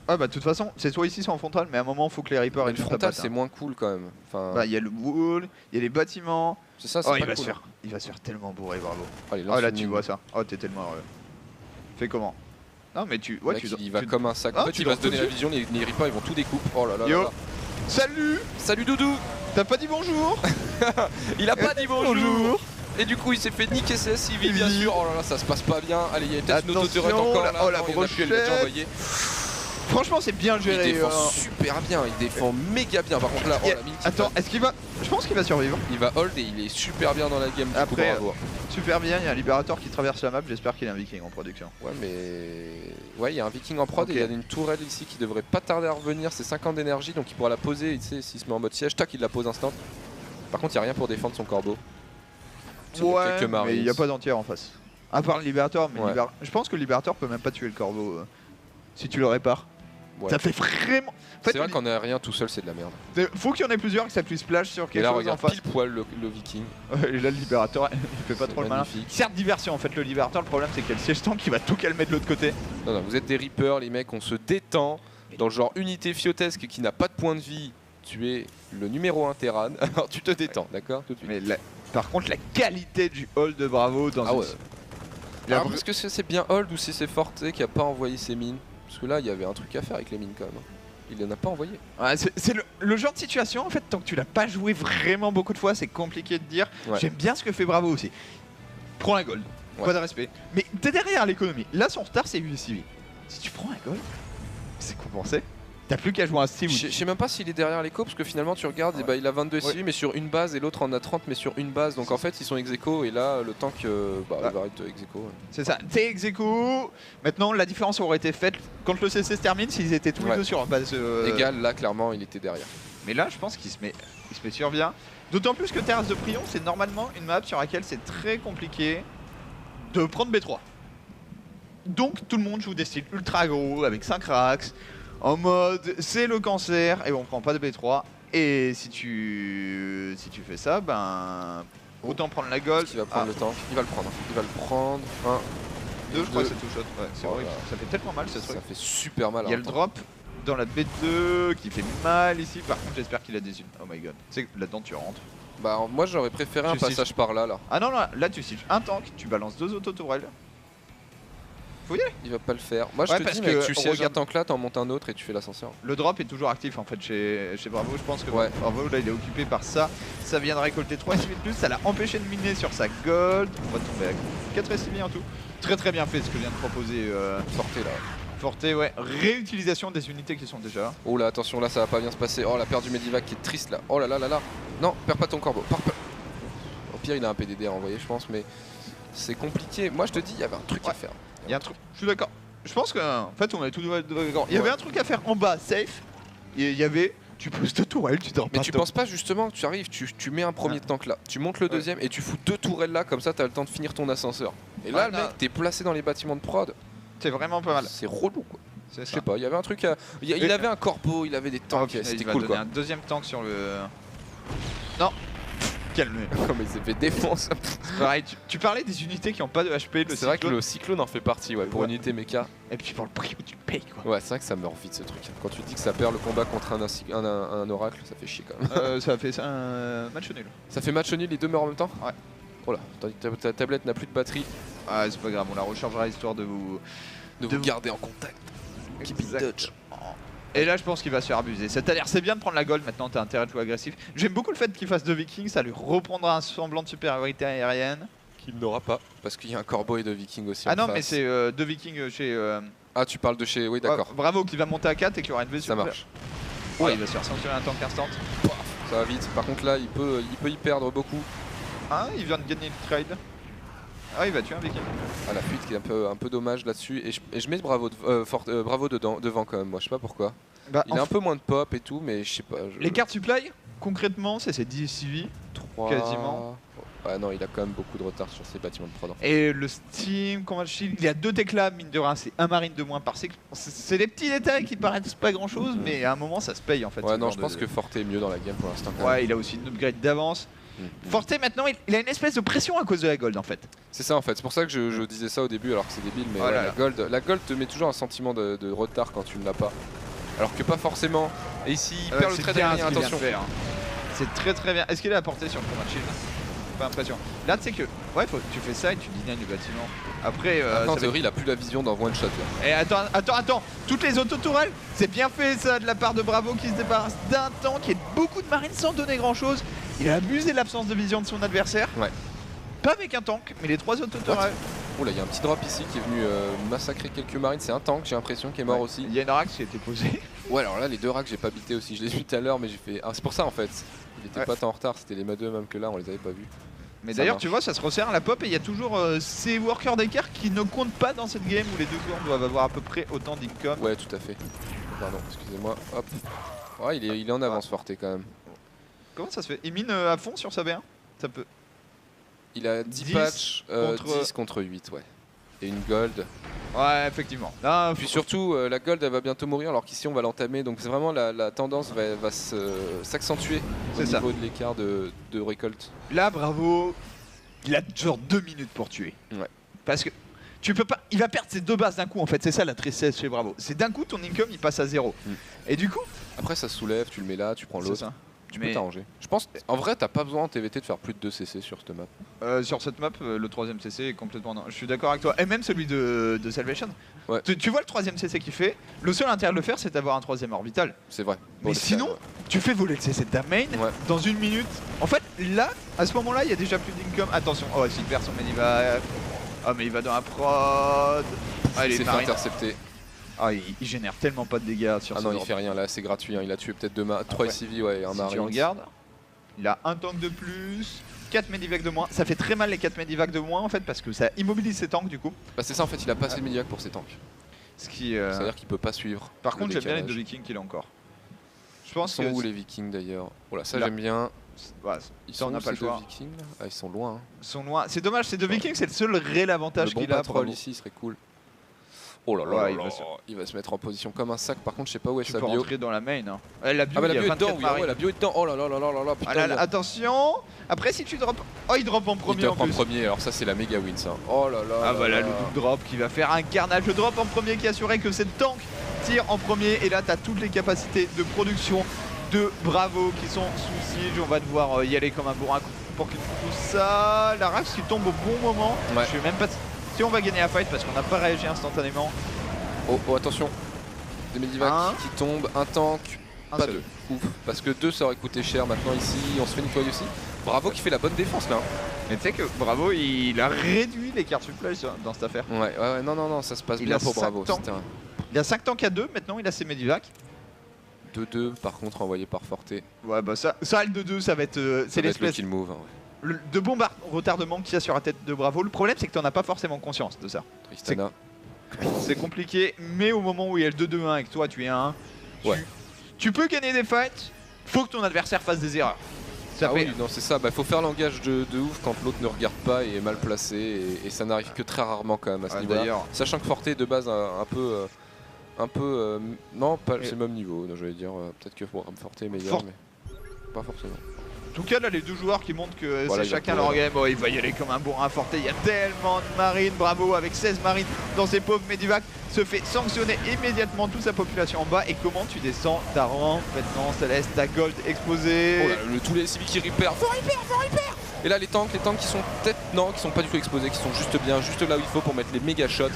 Ah bah de toute façon, c'est soit ici soit en frontal, mais à un moment, faut que les Reapers Mais aient le frontal, c'est moins cool quand même. Enfin, bah il y a le wall, il y a les bâtiments. c'est ça, c'est Oh, pas il va cool. se faire tellement bourrer, bravo. Allez, Oh lance là une tu mine. vois ça. Oh t'es tellement heureux. Fais comment? Non mais tu... Le mec, il va comme un sac. En fait, il va se donner la vision, les Reapers, ils vont tout découper. Oh là là Yo. là là. Salut. Salut Doudou. T'as pas dit bonjour? Il a pas dit bonjour. Et du coup, il s'est fait niquer ses civils, bien sûr. Oh là là, ça se passe pas bien. Allez, il y a peut-être une auto-turret Attention, encore là. oh, la Non, il y en a plus, elle l'a déjà brochette. envoyé. Franchement c'est bien Il géré. défend super bien, il défend méga bien. Par contre là, oh la mine qui Attends, passe. est-ce qu'il va... Je pense qu'il va survivre. Il va hold et il est super bien dans la game. Du coup, Après, bravo. super bien, il y a un libérateur qui traverse la map, j'espère qu'il est un viking en production. Ouais, mais ouais, il y a un viking en prod Ok. et il y a une tourelle ici qui devrait pas tarder à revenir. C'est 50 d'énergie donc il pourra la poser. Tu sais, s'il se met en mode siège, tac, il la pose instant. Par contre, il y a rien pour défendre son corbeau. Il y a Ouais, quelques marines. mais il n'y a pas d'entière en face. À part le libérateur, mais Ouais. je pense que le libérateur peut même pas tuer le corbeau si tu le répares. Ouais. Ça fait vraiment... En fait, C'est vrai qu'en a rien tout seul, c'est de la merde. faut qu'il y en ait plusieurs, que ça puisse splash sur Et quelque là, chose en regarde, face. pile poil le viking. Et là, le libérateur, il fait pas C'est trop le malin. magnifique. Certes, diversion en fait, le libérateur, le problème c'est qu'il y a le siège tank qui va tout calmer de l'autre côté. Non, non, vous êtes des Reapers, les mecs, on se détend. Dans le genre unité fiotesque qui n'a pas de point de vie, tu es le numéro 1 Terran. Alors tu te détends, d'accord? Tout de suite. Mais par contre, la qualité du hold de Bravo dans Ah une... ouais. Alors, est-ce que c'est bien Hold ou si c'est Forte qui a pas envoyé ses mines? Parce que là, il y avait un truc à faire avec les mines quand même. Il en a pas envoyé. Ouais, c'est le genre de situation, en fait, tant que tu l'as pas joué vraiment beaucoup de fois, c'est compliqué de dire. Ouais. J'aime bien ce que fait Bravo aussi. Prends la gold, Ouais. pas de respect. Mais t'es derrière l'économie. Là, son retard, c'est 8 civils. Si tu prends la gold, c'est compensé. T'as plus qu'à jouer un Steve. Je sais même pas s'il est derrière l'écho parce que finalement tu regardes et Ouais. bah, il a 22 Ouais. civils mais sur une base et l'autre en a 30 mais sur une base donc en fait ils sont ex aequo et là le tank bah, Ah. il va être ex aequo. Ouais. C'est ça, t'es ex aequo. Maintenant, la différence aurait été faite quand le CC se termine s'ils étaient tous les Ouais. deux sur base. Égal, là clairement il était derrière. Mais là, je pense qu'il se met sur bien. D'autant plus que Terrasse de Prion, c'est normalement une map sur laquelle c'est très compliqué de prendre B3. Donc tout le monde joue des styles ultra gros avec 5 racks, en mode c'est le cancer et on prend pas de B3. Et si tu fais ça, ben autant prendre la gold. Il va prendre le tank, il va le prendre. Il va le prendre. 1, 2, je crois deux. que c'est tout shot. Ouais, c'est Voilà. horrible. Ça fait tellement mal ce truc. Ça fait super mal. Il y a en le tank. drop dans la B2 qui fait mal ici. Par contre, j'espère qu'il a des unes. Oh my god. Tu sais que là-dedans tu rentres. Bah moi j'aurais préféré un Tu sais- passage par là. Ah non, là tu sieges un tank, tu balances 2 auto-tourelles. Faut y aller. Il va pas le faire. Moi je Ouais, te parce dis mec, que tu sièges regarde- un tank là, t'en montes un autre et tu fais l'ascenseur. Le drop est toujours actif en fait chez Bravo. Je pense que Ouais. Bravo là il est occupé par ça. Ça vient de récolter 3 civils de plus. Ça l'a empêché de miner sur sa gold. On va tomber à 4 civils en tout. Très très bien fait ce que vient de proposer Sortez là. Forte. Ouais. Réutilisation des unités qui sont déjà. Oh là attention là ça va pas bien se passer. Oh la perte du Medivac qui est triste là. Oh là là là là. Non, perds pas ton corbeau. Au pire il a un PDD à envoyer je pense mais c'est compliqué. Moi je te dis il y avait un truc à Ouais. faire. Il y a un truc. Je suis d'accord. Je pense qu'en fait on est tous d'accord. Il y Ouais. avait un truc à faire en bas, safe. Il y avait. Tu poses 2 tourelles, tu dors Mais pas. tu penses pas justement que tu arrives, tu mets un premier tank là, tu montes le deuxième et tu fous 2 tourelles là, comme ça t'as le temps de finir ton ascenseur. Et là Ouais, le non. mec t'es placé dans les bâtiments de prod. C'est vraiment pas mal. C'est relou quoi. Je sais pas, il y avait un truc à... Il avait un corbeau, il avait des tanks, c'était cool quoi. Un deuxième tank sur le... Non. Calme. Comme il s'est fait défonce. Pareil, tu parlais des unités qui n'ont pas de HP. C'est vrai que le cyclone en fait partie, ouais, pour une unité mecha. Et puis pour le prix où tu payes quoi. Ouais, c'est vrai que ça meurt vite ce truc. Quand tu dis que ça perd le combat contre un oracle, ça fait chier quand même. Ça fait un match nul. Ça fait match nul, les deux meurent en même temps? Ouais. Oh là, ta tablette n'a plus de batterie. Ah, c'est pas grave, on la rechargera histoire de vous garder en contact. Keep in touch. Et là je pense qu'il va se faire abuser. C'est-à-dire c'est bien de prendre la gold, maintenant t'as intérêt de jouer agressif. J'aime beaucoup le fait qu'il fasse 2 vikings, ça lui reprendra un semblant de supériorité aérienne. Qu'il n'aura pas, parce qu'il y a un corbeau et 2 vikings aussi. Ah non mais c'est 2 vikings chez... Ah tu parles de chez... Oui d'accord. Bravo qui va monter à 4 et qui aura une V ça marche. Ouais, il va se faire sanctionner un tank instant. Ça va vite, par contre là il peut y perdre beaucoup. Ah il vient de gagner le trade. Ah il va tuer un viking. Ah la fuite qui est un peu dommage là-dessus. Et je mets Bravo devant quand même, moi je sais pas pourquoi. Bah, il a un peu moins de pop et tout, mais je sais pas. Les cartes supply, concrètement, c'est 10 CV. 3... quasiment. Ouais non, il a quand même beaucoup de retard sur ses bâtiments de prod. Et le Steam, Combat Shield, il y a 2 Tekla, mine de rien, c'est un marine de moins par cycle. C'est des petits détails qui paraissent pas grand chose, mais à un moment ça se paye en fait. Ouais non, je pense que Forte est mieux dans la game pour l'instant. Ouais, il a aussi une upgrade d'avance. Forte maintenant, il a une espèce de pression à cause de la gold en fait. C'est ça en fait, c'est pour ça que je disais ça au début alors que c'est débile, mais voilà, la gold te met toujours un sentiment de retard quand tu ne l'as pas. Alors que pas forcément. Et ici il perd le trade aérien, attention. C'est très bien. Est-ce qu'il est apporté sur le combat shield? Pas l'impression. Là tu sais que ouais tu fais ça et tu dégagnes du bâtiment. Après en théorie il a plus la vision dans one shot là. Et attends, toutes les autotourelles, c'est bien fait ça de la part de Bravo qui se débarrasse d'un tank et de beaucoup de marines sans donner grand chose. Il a abusé de l'absence de vision de son adversaire. Ouais. Pas avec un tank, mais les 3 autotourelles. Oh là, il y a un petit drop ici qui est venu massacrer quelques marines. C'est un tank, j'ai l'impression, qui est mort aussi. Il y a une rack qui a été posée. Ouais, alors là, les 2 racks, j'ai pas bité aussi. Je les ai vus tout à l'heure, mais j'ai fait. Ah, c'est pour ça en fait. Il était pas tant en retard, c'était les MA2 même que là, on les avait pas vus. Mais d'ailleurs, tu vois, ça se resserre à la pop et il y a toujours ces workers d'écart qui ne comptent pas dans cette game où les 2 clans doivent avoir à peu près autant d'income. Ouais, tout à fait. Pardon, excusez-moi. Hop. Ouais, il est en avance Forte quand même. Comment ça se fait? Il mine à fond sur sa B1? Ça peut. Il a 10 patchs, 10 contre 8, ouais. Et une gold. Ouais, effectivement. Là, puis surtout, la gold elle va bientôt mourir alors qu'ici on va l'entamer. Donc c'est vraiment la tendance va s'accentuer au niveau de l'écart de récolte. Là, Bravo, il a genre 2 minutes pour tuer. Ouais. Parce que tu peux pas. Il va perdre ses 2 bases d'un coup en fait. C'est ça la tristesse chez Bravo. C'est d'un coup ton income il passe à 0. Et du coup. Après ça se soulève, tu le mets là, tu prends l'autre. Tu peux t'arranger. Je pense en vrai t'as pas besoin en TVT de faire plus de 2 CC sur cette map. Sur cette map, le 3ème CC est complètement... Je suis d'accord avec toi. Et même celui de Salvation. Ouais. Tu vois le 3ème CC qu'il fait, le seul intérêt de le faire c'est d'avoir un 3ème orbital. C'est vrai. Mais sinon, tu fais voler le CC de ta main dans 1 minute. En fait là, à ce moment là, il y a déjà plus d'income. Attention, oh s'il perd son medivac. Ah mais il va dans la prod. Ah il est fait intercepté. Ah il génère tellement pas de dégâts sur Ah non il fait rien là, c'est gratuit, hein. Il a tué peut-être 3 CV ouais, un marine. Tu regardes, il a un tank de plus, 4 medivacs de moins. Ça fait très mal les 4 medivacs de moins en fait parce que ça immobilise ses tanks du coup. Bah c'est ça en fait, il a pas assez de medivacs pour ses tanks. Ce qui c'est-à-dire qu'il peut pas suivre. Par contre j'aime bien les 2 vikings qu'il a encore. Je pense ils sont où les vikings d'ailleurs? Voilà, ça j'aime bien. Ouais, ils sont pas le choix. Vikings ah, ils sont loin. Hein. Ils sont loin. C'est dommage, ces 2 vikings c'est le seul réel avantage qu'il a. Troll ici serait cool. Oh là là, il va se mettre en position comme un sac. Par contre, je sais pas où est sa bio. Tu peux rentrer dans la main. Hein. La bio, la bio est dedans. Oui, la bio est dedans. Oh là là là là là. Putain, attention. Après, si tu drops. Oh, il drop en premier. Il drop en premier. Alors ça, c'est la méga win ça. Oh là là. Ah voilà le double drop qui va faire un carnage. Le drop en premier qui assurait que cette tank tire en premier. Et là, t'as toutes les capacités de production de Bravo qui sont sous siege. On va devoir y aller comme un bourrin pour que tout ça. La Rax qui tombe au bon moment. Ouais. Je sais même pas si on va gagner la fight parce qu'on n'a pas réagi instantanément. Oh attention. Des medivacs qui tombent, un tank, pas 2. Ouf. Parce que 2 ça aurait coûté cher maintenant ici, on se fait nettoyer aussi. Bravo qui fait la bonne défense là. Mais tu sais que Bravo il a réduit les cartes supply dans cette affaire. Ouais, non, ça se passe bien pour Bravo. Il a 5 tanks à 2, maintenant il a ses medivacs. 2-2 par contre envoyé par Forte. Ouais bah ça le 2-2 ça va être... c'est l'espèce kill move. De bon retardement qu'il y a sur la tête de Bravo. Le problème c'est que t'en as pas forcément conscience de ça. Tristana. C'est compliqué, mais au moment où il y a le 2-2-1 et que toi tu es 1, tu peux gagner des fights, faut que ton adversaire fasse des erreurs. Oui, non c'est ça, faut faire l'engage de ouf quand l'autre ne regarde pas et est mal placé et ça n'arrive que très rarement quand même à ce niveau-là. Sachant que Forte de base un peu non pas c'est le même niveau, je vais dire peut-être que Forte est meilleur mais pas forcément. En tout cas là les deux joueurs qui montrent que voilà, c'est chacun leur game, il va y aller comme un bourrin. Forte, il y a tellement de marines, bravo avec 16 marines dans ces pauvres Medivac, se fait sanctionner immédiatement toute sa population en bas. Et comment tu descends ta rang maintenant Céleste, ta gold exposée. Oh là, tous les civils qui repèrent, faut repair. Et là les tanks qui sont peut-être non, qui sont pas du tout exposés, qui sont juste bien, juste là où il faut pour mettre les méga shots.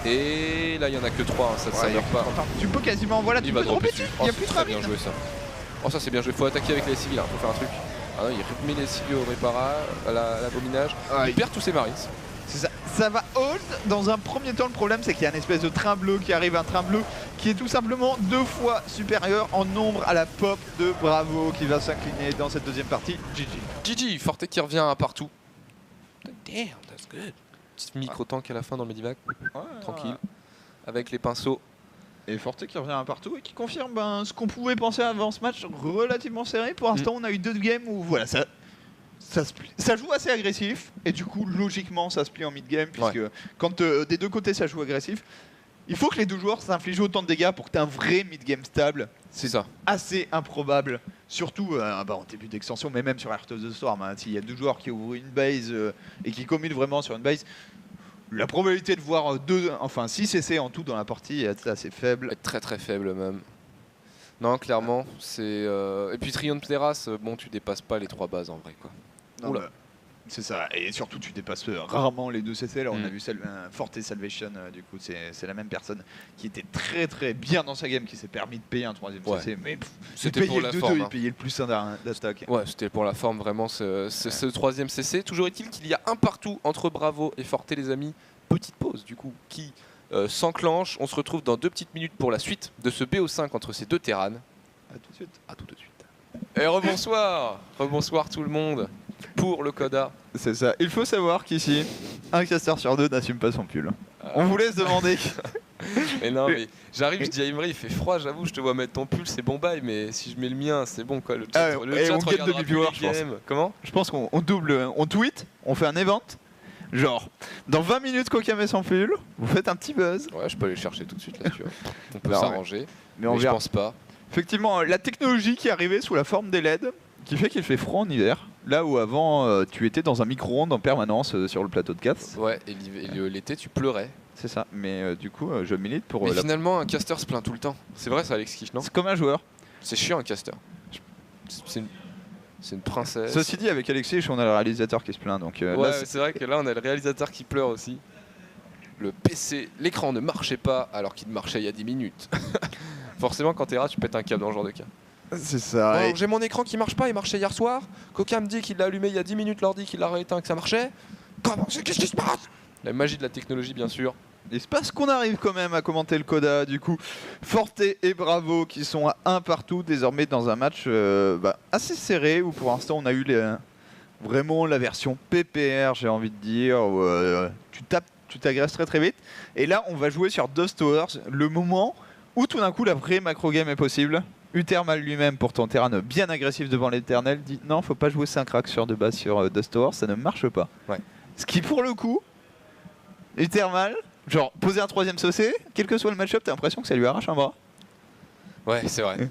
Et là il y en a que 3, hein, ça meurt pas. Tu peux quasiment, voilà, tu peux dropper dessus, il y a plus de marines. Bien joué ça. Oh ça c'est bien joué, faut attaquer avec les civils, hein, faut faire un truc. Ah non, il met les civils au répara, à l'abominage, il perd tous ses marines. C'est ça. Ça va hold dans un premier temps. Le problème c'est qu'il y a une espèce de train bleu qui arrive, un train bleu qui est tout simplement 2 fois supérieur en nombre à la pop de Bravo qui va s'incliner dans cette deuxième partie. GG, Forte qui revient à partout. Damn, that's good. Petit micro-tank à la fin dans le Medivac, tranquille, avec les pinceaux. Et Forte qui revient à partout et qui confirme ce qu'on pouvait penser avant ce match relativement serré. Pour l'instant on a eu 2 games où voilà, ça joue assez agressif et du coup logiquement ça se plie en mid-game puisque quand des deux côtés ça joue agressif, il faut que les deux joueurs s'infligent autant de dégâts pour que tu aies un vrai mid-game stable. C'est ça. Assez improbable, surtout en début d'extension, mais même sur Heart of the Storm. S'il y a 2 joueurs qui ouvrent une base et qui commutent vraiment sur une base, la probabilité de voir 6 CC en tout dans la partie est assez faible. Est très très faible même. Non, clairement, c'est... Et puis Triumph Terrace, bon, tu dépasses pas les 3 bases en vrai, quoi. Bah, c'est ça, et surtout tu dépasses rarement les 2 CC. Là on a vu Forte et Salvation, du coup c'est la même personne qui était très très bien dans sa game, qui s'est permis de payer un 3ème CC, mais c'était pour la forme. Il payait le plus 1 d'attaque. Ouais, c'était pour la forme vraiment ce 3ème CC. Toujours est-il qu'il y a un partout entre Bravo et Forte les amis. Petite pause du coup qui s'enclenche. On se retrouve dans 2 petites minutes pour la suite de ce BO5 entre ces 2 Terran. A tout de suite. A tout de suite. Et rebonsoir tout le monde pour le Coda. C'est ça. Il faut savoir qu'ici, un caster sur 2 n'assume pas son pull. On vous laisse demander. Mais non, mais j'arrive, je dis à Imri, il fait froid, j'avoue, je te vois mettre ton pull, c'est bon bail, mais si je mets le mien, c'est bon quoi. Le chat, on get de viewers, je pense. Comment ? Je pense qu'on double, on tweet, on fait un event. Genre, dans 20 minutes Coca met son pull, vous faites un petit buzz. Ouais, je peux aller chercher tout de suite là, tu vois. On peut s'arranger, mais je pense pas. Effectivement, la technologie qui est arrivée sous la forme des LED, qui fait qu'il fait froid en hiver, là où avant tu étais dans un micro-ondes en permanence sur le plateau de Cats. Ouais, et l'été tu pleurais. C'est ça, mais du coup je milite pour... Mais finalement un caster se plaint tout le temps. C'est vrai ça Alex Kish, non ? C'est comme un joueur. C'est chiant un caster. C'est une princesse. Ceci dit, avec Alexis, on a le réalisateur qui se plaint. Donc, ouais, c'est vrai que là on a le réalisateur qui pleure aussi. Le PC, l'écran ne marchait pas alors qu'il marchait il y a 10 minutes. Forcément quand t'es rat tu pètes un câble dans ce genre de cas. C'est ça. Bon, j'ai mon écran qui marche pas, il marchait hier soir. Coca me dit qu'il l'a allumé il y a 10 minutes, l'ordi qu'il l'a rééteint, que ça marchait. Comment c'est, qu'est-ce qui se passe ? La magie de la technologie bien sûr. Il se passe qu'on arrive quand même à commenter le Coda, du coup. Forte et Bravo qui sont à 1 partout désormais dans un match assez serré où pour l'instant on a eu vraiment la version PPR, j'ai envie de dire, où tu t'agresses très très vite. Et là on va jouer sur Dust Towers, le moment où tout d'un coup la vraie macro game est possible. Uthermal lui-même, pourtant Terran bien agressif devant l'Éternel, dit non, faut pas jouer 5 racks sur de base sur Dust Towers, ça ne marche pas. Ouais. Ce qui pour le coup, Uthermal, genre poser un 3ème CC, quel que soit le match-up, t'as l'impression que ça lui arrache un bras. Ouais, c'est vrai.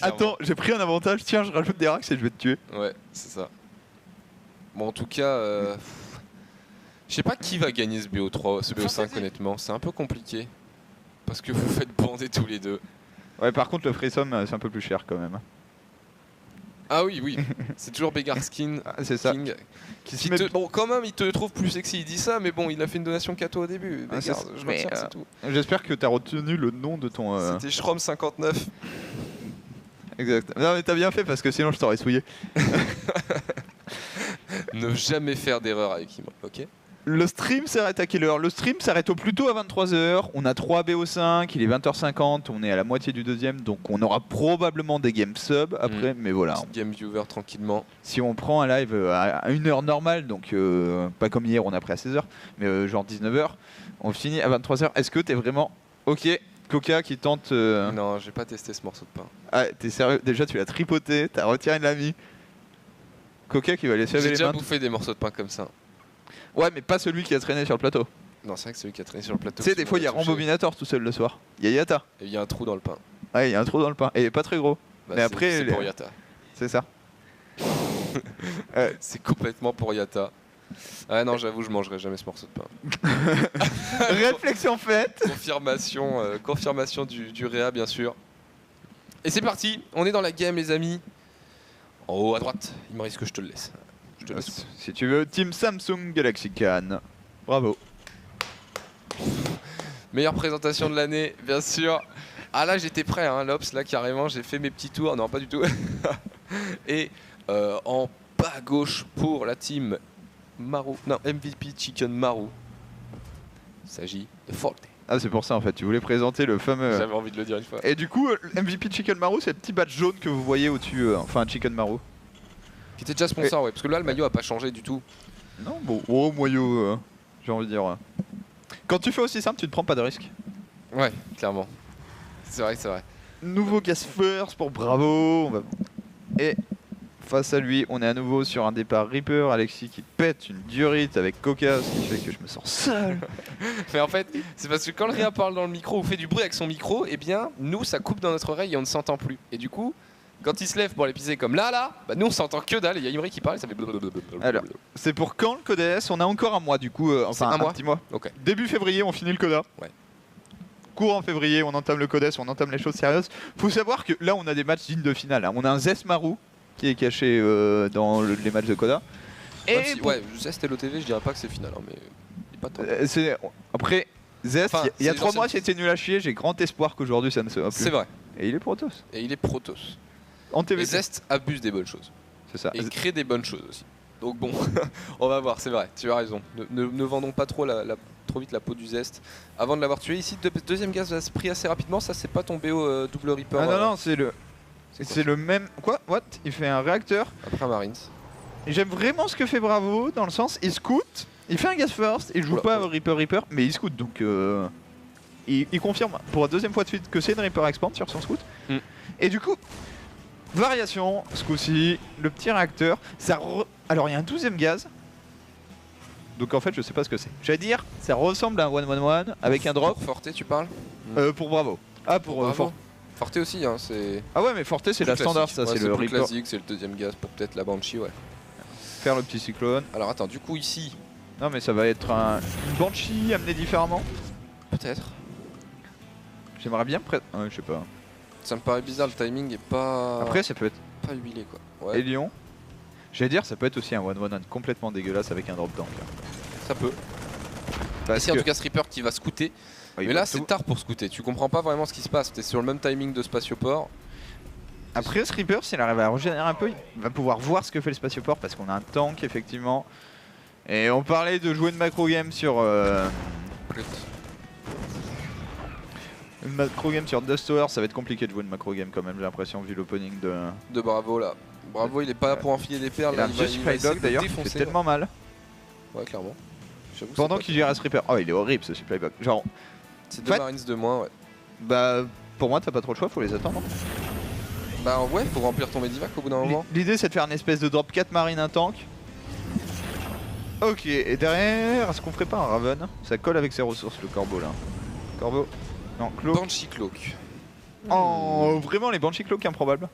Attends, j'ai pris un avantage, tiens, je rajoute des racks et je vais te tuer. Ouais, c'est ça. Bon, en tout cas, je sais pas qui va gagner ce BO3, ce BO5 honnêtement, c'est un peu compliqué. Parce que vous faites bander tous les deux. Ouais, par contre, le Freesome, c'est un peu plus cher quand même. Ah oui, c'est toujours Begar Skin. C'est ça. King, bon, quand même, il te trouve plus sexy, il dit ça, mais bon, il a fait une donation cato au début. Begar, je retiens, c'est tout. J'espère que t'as retenu le nom de ton... C'était Shrom59. Exact. Non, mais t'as bien fait parce que sinon je t'aurais souillé. Ne jamais faire d'erreur avec Imri, ok ? Le stream s'arrête à quelle heure ? Le stream s'arrête au plus tôt à 23h. On a 3 BO5, il est 20h50, on est à la moitié du 2ème, donc on aura probablement des game sub après, mais voilà. Game viewer tranquillement. Si on prend un live à 1h normale, donc pas comme hier, on a pris à 16h, mais genre 19h, on finit à 23h. Est-ce que t'es vraiment ok ? Coca qui tente... Non, j'ai pas testé ce morceau de pain. Ah, t'es sérieux ? Déjà, tu l'as tripoté, t'as retiré de l'ami. Coca qui va laisser les mains. J'ai déjà bouffé des morceaux de pain comme ça. Ouais, mais pas celui qui a traîné sur le plateau. Non, c'est vrai que celui qui a traîné sur le plateau. Tu sais, des fois, il y a Rambobinator tout seul le soir. Il y a Yata. Et il y a un trou dans le pain. Ouais, il y a un trou dans le pain. Et pas très gros. Bah, mais après. C'est pour Yata. C'est ça. C'est complètement pour Yata. Ah non, j'avoue, je mangerai jamais ce morceau de pain. Réflexion faite. Confirmation du Réa, bien sûr. Et c'est parti, on est dans la game, les amis. En haut à droite, il me risque que je te le laisse. Je te laisse. Si tu veux, Team Samsung Galaxy Can. Bravo. Meilleure présentation de l'année, bien sûr. Ah là, j'étais prêt, hein, l'Ops, là carrément, j'ai fait mes petits tours. Non, pas du tout. Et en bas à gauche pour la team Maru, non, MVP Chicken Maru. Il s'agit de Forte. Ah, c'est pour ça en fait, tu voulais présenter le fameux. J'avais envie de le dire une fois. Et du coup, MVP Chicken Maru, c'est le petit badge jaune que vous voyez au-dessus, enfin Chicken Maru. Qui était déjà sponsor, ouais, parce que là, le maillot a pas changé du tout. Non, bon, oh, maillot, j'ai envie de dire. Quand tu fais aussi simple, tu ne prends pas de risque. Ouais, clairement. C'est vrai, c'est vrai. Nouveau gas first pour Bravo. Et face à lui, on est à nouveau sur un départ Reaper. Alexis qui pète une durite avec Coca, ce qui fait que je me sens seul. Mais en fait, c'est parce que quand le Réa parle dans le micro ou fait du bruit avec son micro, eh bien, nous, ça coupe dans notre oreille et on ne s'entend plus. Et du coup, quand il se lève pour aller pisser comme là, bah nous, on s'entend que dalle. Et il y a Imri qui parle et ça fait blablabla. Alors, c'est pour quand le Codes? On a encore un mois du coup, enfin un petit mois. Ok. Début février, on finit le Coda. Ouais. Courant février, on entame le Codes, on entame les choses sérieuses. Faut savoir que là, on a des matchs dignes de finale. Hein. On a un Zest Maru qui est caché dans les matchs de Coda. Et si, ouais, Zest et l'OTV, je dirais pas que c'est final, hein, mais il est pas tant. Après, Zest, Enfin, il y a 3 mois, c'était nul à chier. J'ai grand espoir qu'aujourd'hui, ça ne se va plus. C'est vrai. Et il est Protoss. Et il est Protoss. En TV. Et Zest abuse des bonnes choses. C'est ça. Et crée des bonnes choses aussi. Donc bon, on va voir, c'est vrai, tu as raison. Ne vendons pas trop trop vite la peau du Zest. Avant de l'avoir tué, ici, deuxième gaz a pris assez rapidement, ça c'est pas tombé au double Reaper. Ah non, c'est le même. Quoi? What? Il fait un réacteur. Après Marines. Et j'aime vraiment ce que fait Bravo, dans le sens, il scout, il fait un gas first, il joue pas au Reaper, mais il scout, donc il confirme pour la deuxième fois de suite que c'est une Reaper Expand sur son scout. Et du coup, variation, ce coup-ci, le petit réacteur, alors il y a un 12ème gaz, donc en fait je sais pas ce que c'est. J'allais dire, ça ressemble à un 1-1-1 avec un drop. Pour Forte, tu parles? Pour Bravo. Ah, pour Bravo. Forte aussi, hein, c'est... Ah ouais, mais Forte c'est la standard, ça, ouais, c'est le plus Reaper. classique, c'est le deuxième gaz pour peut-être la Banshee, ouais. Faire le petit cyclone. Alors attends, du coup ici... Non mais ça va être une Banshee amenée différemment. Peut-être. J'aimerais bien je sais pas. Ça me paraît bizarre, le timing est pas... Après ça peut être... Pas huilé quoi. Ouais. Et Lyon. J'allais dire ça peut être aussi un 1-1-1 complètement dégueulasse avec un drop tank. Ça peut. Parce c'est en tout cas Reaper qui va scouter. Oui, mais là c'est tard pour scouter, tu comprends pas vraiment ce qui se passe. T'es sur le même timing de Spatioport. Après ce Reaper, s'il arrive à régénérer un peu, il va pouvoir voir ce que fait le Spatioport parce qu'on a un tank effectivement. Et on parlait de jouer une macro game sur... Une macro game sur Dust Tower, ça va être compliqué de jouer une macro game quand même, j'ai l'impression, vu l'opening de Bravo là. Bravo, il est pas là pour enfiler des perles. Il a un vieux supply block d'ailleurs qui fait tellement mal. Ouais, clairement. Pendant qu'il gère ce Reaper. Oh, il est horrible ce supply block. Genre. C'est 2 Marines de moins, ouais. Bah, pour moi, t'as pas trop le choix, faut les attendre. Bah, ouais, faut remplir ton Medivac au bout d'un moment. L'idée, c'est de faire une espèce de drop 4 marines, un tank. Ok, et derrière, est-ce qu'on ferait pas un Raven? Ça colle avec ses ressources, le Corbeau là. Corbeau. Non, Cloak. Banshee Cloak. Oh, vraiment les Banshee Cloak improbables.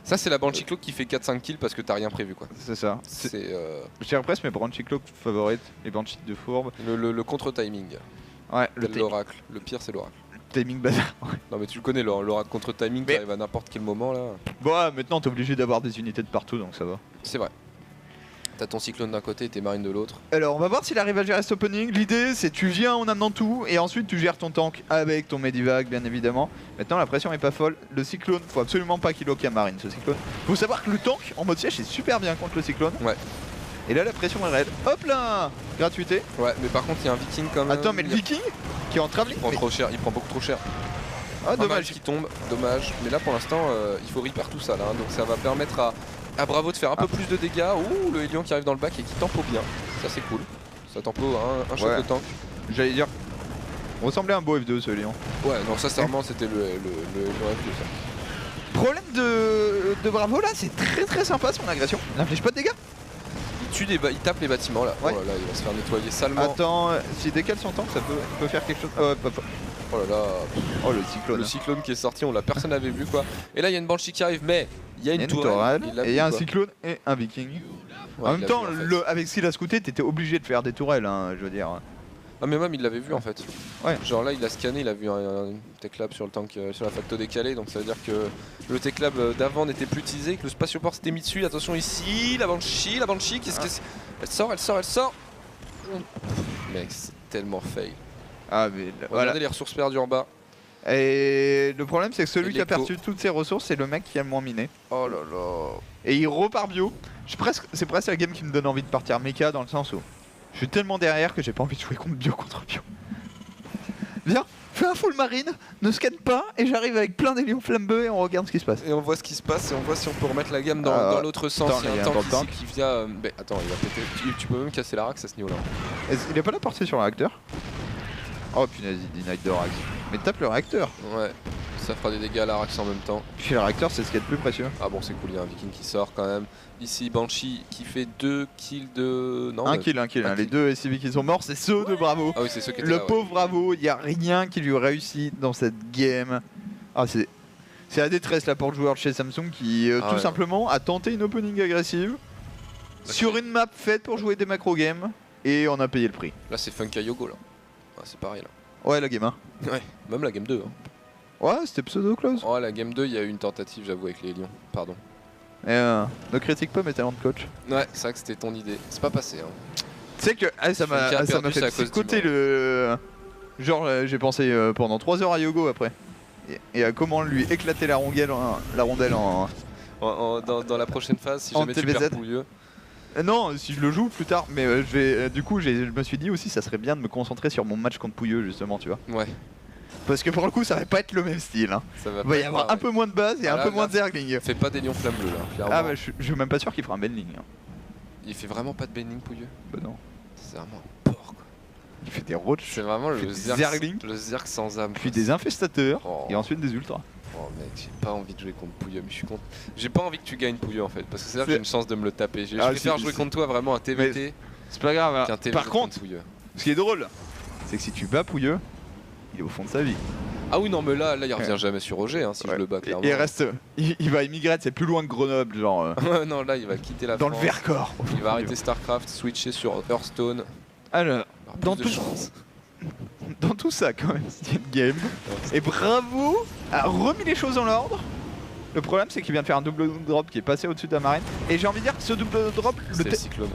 Ça, c'est la Banshee Cloak qui fait 4-5 kills parce que t'as rien prévu quoi. C'est ça. Je dirais presque mes Banshee Cloak favorites, les Banshee de fourbe. Le contre-timing. Ouais, l'oracle. Le pire, c'est l'oracle. Timing bazar. Non, mais tu le connais, l'oracle contre-timing qui arrive à n'importe quel moment là. Bon, maintenant t'es obligé d'avoir des unités de partout donc ça va. C'est vrai. T'as ton cyclone d'un côté et tes marines de l'autre. Alors on va voir s'il arrive à gérer cet opening. L'idée c'est tu viens en amenant tout et ensuite tu gères ton tank avec ton Medivac bien évidemment. Maintenant la pression est pas folle. Le cyclone, faut absolument pas qu'il lock à marine ce cyclone. Faut savoir que le tank en mode siège c'est super bien contre le cyclone. Ouais. Et là la pression est raide. Hop là, gratuité. Ouais, mais par contre il y a un viking quand même. Attends, mais le viking qui est en travelling. Il prend trop cher, il prend beaucoup trop cher. Ah dommage. Qui tombe, dommage. Mais là pour l'instant il faut repair tout ça là, hein. Donc ça va permettre à Bravo de faire un peu plus de dégâts. Ouh, le Hélion qui arrive dans le bac et qui tempo bien. Ça c'est cool. Ça tempo un choc de tank. J'allais dire, ressemblait à un beau F2 ce Hélion. Ouais, non, sincèrement c'était le F2 ça. Problème de Bravo là, c'est très sympa son agression. Il n'inflige pas de dégâts. il tape les bâtiments là. Ouais. Oh là là, il va se faire nettoyer salement. Attends, s'il décale son tank, ça peut faire quelque chose. Oh là là. Oh le cyclone. Le cyclone qui est sorti, personne n'avait vu quoi. Et là il y a une banshee qui arrive, mais il y a une tourelle. Et il y a un cyclone et un viking. Ouais, en même temps, vu, en fait. avec ce qu'il a scouté, t'étais obligé de faire des tourelles, hein, je veux dire. Ah mais même il l'avait vu en fait. Ouais. Genre là il a scanné, il a vu un tech lab sur le tank, sur la facto décalée, donc ça veut dire que le tech lab d'avant n'était plus utilisé, que le spatioport s'était mis dessus. Attention ici, la banshee, qu'est-ce que c'est? Elle sort. Mec, c'est tellement fail. Ah mais Regardez voilà. les ressources perdues en bas. Et le problème c'est que celui qui a l'écho. perdu toutes ses ressources, c'est le mec qui a le moins miné. Oh là là. Et il repart bio. C'est presque la game qui me donne envie de partir méca dans le sens où je suis tellement derrière que j'ai pas envie de jouer contre bio. Viens, fais un full marine, ne scanne pas et j'arrive avec plein d'élions flammeux et on regarde ce qui se passe. Et on voit ce qui se passe et on voit si on peut remettre la gamme dans l'autre sens. attends, Il y a un il y a tank un ici tank. qui vient. Attends, il va péter. Tu peux même casser la rax à ce niveau-là. Il est pas là porté sur le réacteur? Oh punaise, il dit Night de Rax. Mais tape le réacteur. Ouais, ça fera des dégâts à la rax en même temps. Puis le réacteur, c'est ce qui est le plus précieux. Ah bon, c'est cool, il y a un viking qui sort quand même. Ici, Banshee qui fait 2 kills de. Non, Un kill. Les deux SCV qui sont morts, c'est ceux de Bravo. Ah oui, c'est ceux qui étaient Le là, ouais. pauvre Bravo, il n'y a rien qui lui réussit dans cette game. Ah, c'est la détresse là pour le joueur de chez Samsung qui tout ouais. simplement a tenté une opening agressive sur une map faite pour jouer des macro games et on a payé le prix. Là, c'est Funka Yogo là. Ah, c'est pareil là. Ouais, la game 1. Ouais, même la game 2. Hein. Ouais, c'était pseudo close. Oh, la game 2, il y a eu une tentative, j'avoue, avec les lions. Pardon. Et ne critique pas mes talents de coach. Ouais, c'est vrai que c'était ton idée. C'est pas passé. Hein. Tu sais que ça m'a Funka a perdu, c'est à fait cause côté d'Iman. le. Genre, j'ai pensé pendant 3 heures à Yogo après. Et à comment lui éclater la rondelle en. Dans la prochaine phase, si En jamais tu TVZ. perds Pouilleux. Non, si je le joue plus tard, mais du coup, je me suis dit aussi, ça serait bien de me concentrer sur mon match contre Pouilleux, justement, tu vois. Ouais, Parce que pour le coup, ça va pas être le même style. Hein. ça va Il va y pas avoir être un peu moins de base et Ah un là, peu moins là, de zergling. Fais pas des lions flammes bleues là, clairement. Ah bah, je suis même pas sûr qu'il fera un bending. Hein. Il fait vraiment pas de bending Pouilleux. Bah non. C'est vraiment un porc quoi. Il fait des roach, C'est vraiment fait le des zerg, zerglings. le zerg sans âme. puis quoi. des infestateurs Oh. et ensuite des ultras. Oh mec, j'ai pas envie de jouer contre Pouilleux, mais je suis contre. J'ai pas envie que tu gagnes Pouilleux en fait, parce que c'est là que j'ai une chance de me le taper. Je Ah, préfère c'est- jouer contre toi vraiment un TVT C'est pas grave. Hein. qu'un TVT Par contre, Pouilleux. ce qui est drôle, c'est que si tu bats Pouilleux, il est au fond de sa vie. Ah oui, non, mais là il revient jamais sur Roger hein, si Ouais. je le bats Et clairement. il reste, il va émigrer, c'est plus loin que Grenoble, genre Ouais, non, là il va quitter la dans le France. Vercors. Il va arrêter StarCraft, switcher sur Hearthstone. Alors, avoir Dans plus de tout- chance. dans tout ça quand même, c'est une game. Et Bravo a remis les choses dans l'ordre. Le problème c'est qu'il vient de faire un double drop qui est passé au-dessus de la marine. Et j'ai envie de dire que ce double drop, C'est le cyclone.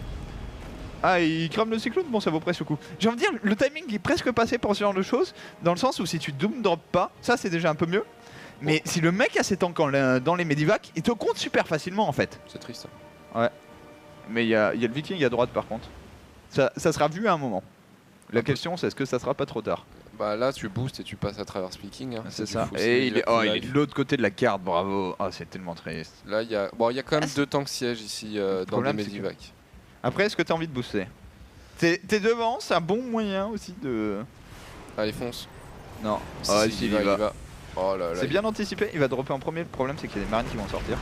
ah il crame le cyclone, bon ça vaut presque le coup. J'ai envie de dire le timing est presque passé pour ce genre de choses. Dans le sens où si tu double drop pas, ça c'est déjà un peu mieux. Mais si le mec a ses tanks dans les medivacs, il te compte super facilement en fait. C'est triste. Mais il y a le viking à droite par contre. Ça sera vu à un moment. La question c'est est-ce que ça sera pas trop tard. Bah là tu boostes et tu passes à travers speaking. Hein. C'est du ça. full Et il est, civil il est live. de l'autre côté de la carte, Bravo. Ah c'est tellement triste. Là il y a quand même 2 tanks sièges ici dans les problème, c'est que- medivacs. Après est-ce que t'as envie de booster? T'es devant, c'est un bon moyen aussi de... Allez fonce. Non. Si, Ah si, si, il y va. Oh là là. C'est bien anticipé, il va dropper en premier, le problème c'est qu'il y a des marines qui vont sortir.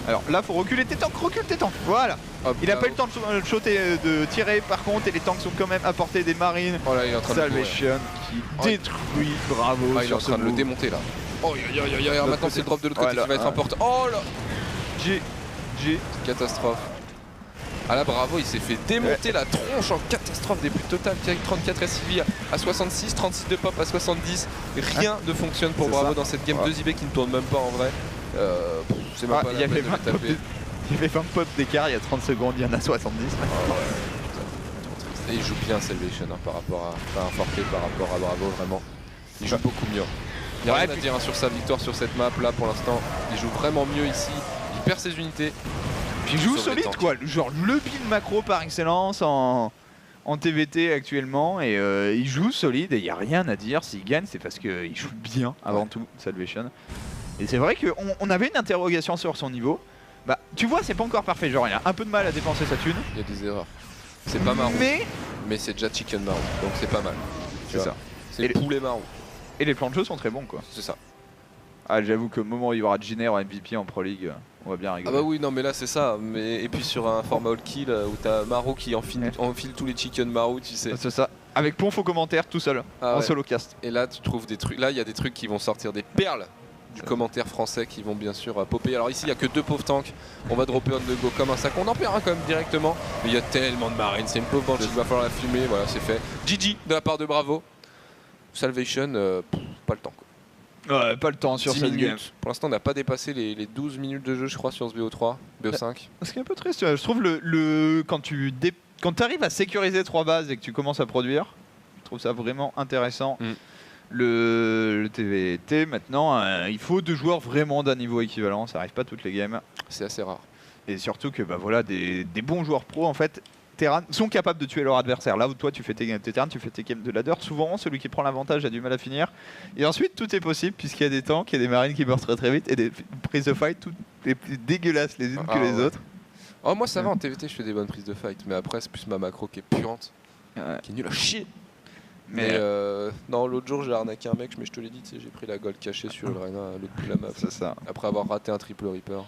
Alors là faut reculer tes tanks, recule tes tanks, voilà. Hop, Il a là, pas eu le temps de shotter, de tirer par contre et les tanks sont quand même à portée des marines. Oh là il est en train de le courir. Salvation qui Oh, détruit Bravo Ah il est en sur train ce de le move. démonter là. Oh L'autre maintenant côté. c'est le drop de l'autre côté Voilà, qui va être ouais. important. Oh là G. catastrophe. Ah là Bravo il s'est fait démonter la tronche en catastrophe des buts totales. 34 SCV à 66, 36 de pop à 70. Rien ne fonctionne pour C'est Bravo ça. dans cette game Voilà. 2 IB qui ne tourne même pas en vrai. C'est même Ah, pas il la y avait peine de 20 le taper. Il fait 20 pop d'écart, il y a 30 secondes, il y en a 70. Et il joue bien Salvation hein, par rapport à un forfait, par rapport à Bravo vraiment. Il joue beaucoup mieux. Il n'y a Ouais, rien à puis- dire hein, sur sa victoire sur cette map là pour l'instant. Il joue vraiment mieux ici. Il perd ses unités. Puis il joue Sur les solide tanks. quoi, genre le build macro par excellence en TVT actuellement et il joue solide et il n'y a rien à dire. S'il gagne c'est parce qu'il joue bien avant tout, Salvation. Et c'est vrai qu'on avait une interrogation sur son niveau. Bah tu vois c'est pas encore parfait, genre il a un peu de mal à dépenser sa thune. Il y a des erreurs. C'est pas marron, Mais mais c'est déjà chicken marron, donc c'est pas mal. Tu c'est vois. ça. C'est Et poulet marron, Et les plans de jeu sont très bons quoi. c'est ça. Ah, j'avoue que au moment où il y aura Giner en MVP en Pro League, on va bien rigoler. Ah bah oui, non mais là c'est ça. Et puis sur un format all kill où t'as Maro qui enfile tous les chicken Maro, tu sais. C'est ça. Avec Ponf au commentaire tout seul, en solo cast. Et là tu trouves des trucs. Là il y a des trucs qui vont sortir des perles du commentaire français qui vont bien sûr popper. Alors ici il n'y a que 2 pauvres tanks. On va dropper on the go comme un sac. On en perd un quand même directement. Mais il y a tellement de marines. C'est une pauvre banshee. Il va falloir la fumer. Voilà, c'est fait. GG de la part de Bravo. Salvation, pas le temps quoi. Ouais, pas le temps sur cette game. Pour l'instant on n'a pas dépassé les 12 minutes de jeu je crois sur ce BO3, BO5. Ce qui est un peu triste, je trouve quand tu arrives à sécuriser 3 bases et que tu commences à produire, je trouve ça vraiment intéressant. Le TVT maintenant, il faut 2 joueurs vraiment d'un niveau équivalent, ça arrive pas toutes les games. C'est assez rare. Et surtout que bah voilà, des bons joueurs pro en fait Terran sont capables de tuer leur adversaire. Là où toi tu fais tes Terran, tu fais tes games de ladder, souvent celui qui prend l'avantage a du mal à finir. Et ensuite tout est possible puisqu'il y a des tanks, il y a des marines qui meurent très vite et des prises de fight toutes les plus dégueulasses les unes que les autres. Oh moi ça va en TVT, je fais des bonnes prises de fight, mais après c'est plus ma macro qui est puante, qui est nulle à chier. Mais non, l'autre jour j'ai arnaqué un mec, mais je te l'ai dit, j'ai pris la gold cachée sur le Reyna à l'autre bout de la map. C'est ça. Après avoir raté un triple Reaper.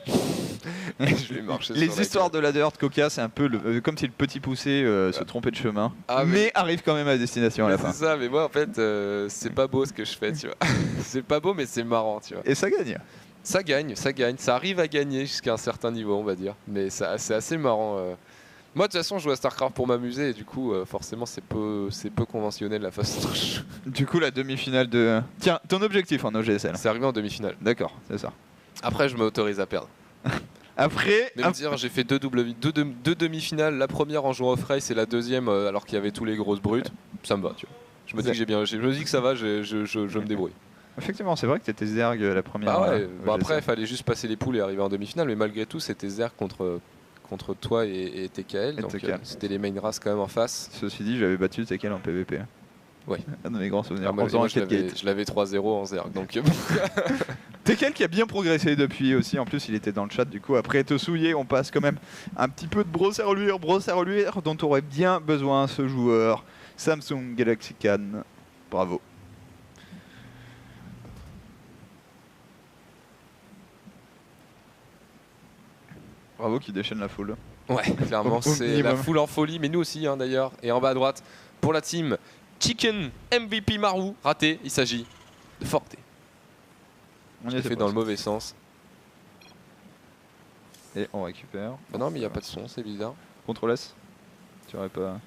Je vais marcher les sur histoires de ladder de Coca, c'est un peu comme si le petit poussé se trompait de chemin, mais arrive quand même à destination à la fin. C'est ça, mais moi en fait c'est pas beau ce que je fais, tu vois. C'est pas beau mais c'est marrant, tu vois. Et ça gagne. Ça gagne, ça arrive à gagner jusqu'à un certain niveau on va dire, mais c'est assez marrant. Moi de toute façon je joue à StarCraft pour m'amuser et du coup forcément c'est peu conventionnel la façon dont je... Du coup la demi-finale de... Tiens, ton objectif en OGSL. C'est arrivé en demi-finale. D'accord, c'est ça. Après je m'autorise à perdre. Après, mais me dire j'ai fait deux demi-finales, la première en jouant off-race et la deuxième alors qu'il y avait tous les grosses brutes, ça me va tu vois. Je me dis que j'ai bien, je me dis que ça va, je me débrouille. Effectivement, c'est vrai que t'étais Zerg la première. Ah ouais, bon après il fallait juste passer les poules et arriver en demi-finale, mais malgré tout c'était Zerg contre toi et TKL, donc c'était les main races quand même en face. Ceci dit, j'avais battu TKL en PVP. Oui. Un de mes grands souvenirs. Moi, je l'avais 3-0 en Zerg, donc... TKL qui a bien progressé depuis aussi, en plus il était dans le chat du coup. Après Tosouye, on passe quand même un petit peu de brosse à reluire dont aurait bien besoin ce joueur. Samsung Galaxy Can, bravo. Bravo qui déchaîne la foule. Ouais, clairement, c'est la foule en folie, mais nous aussi hein, d'ailleurs. Et en bas à droite, pour la team Chicken MVP Maru, raté, il s'agit de Forte. On y fait dans le mauvais sens. Et on récupère. Ah non, mais il n'y a pas de son, c'est bizarre. Contrôle S. Tu aurais pas.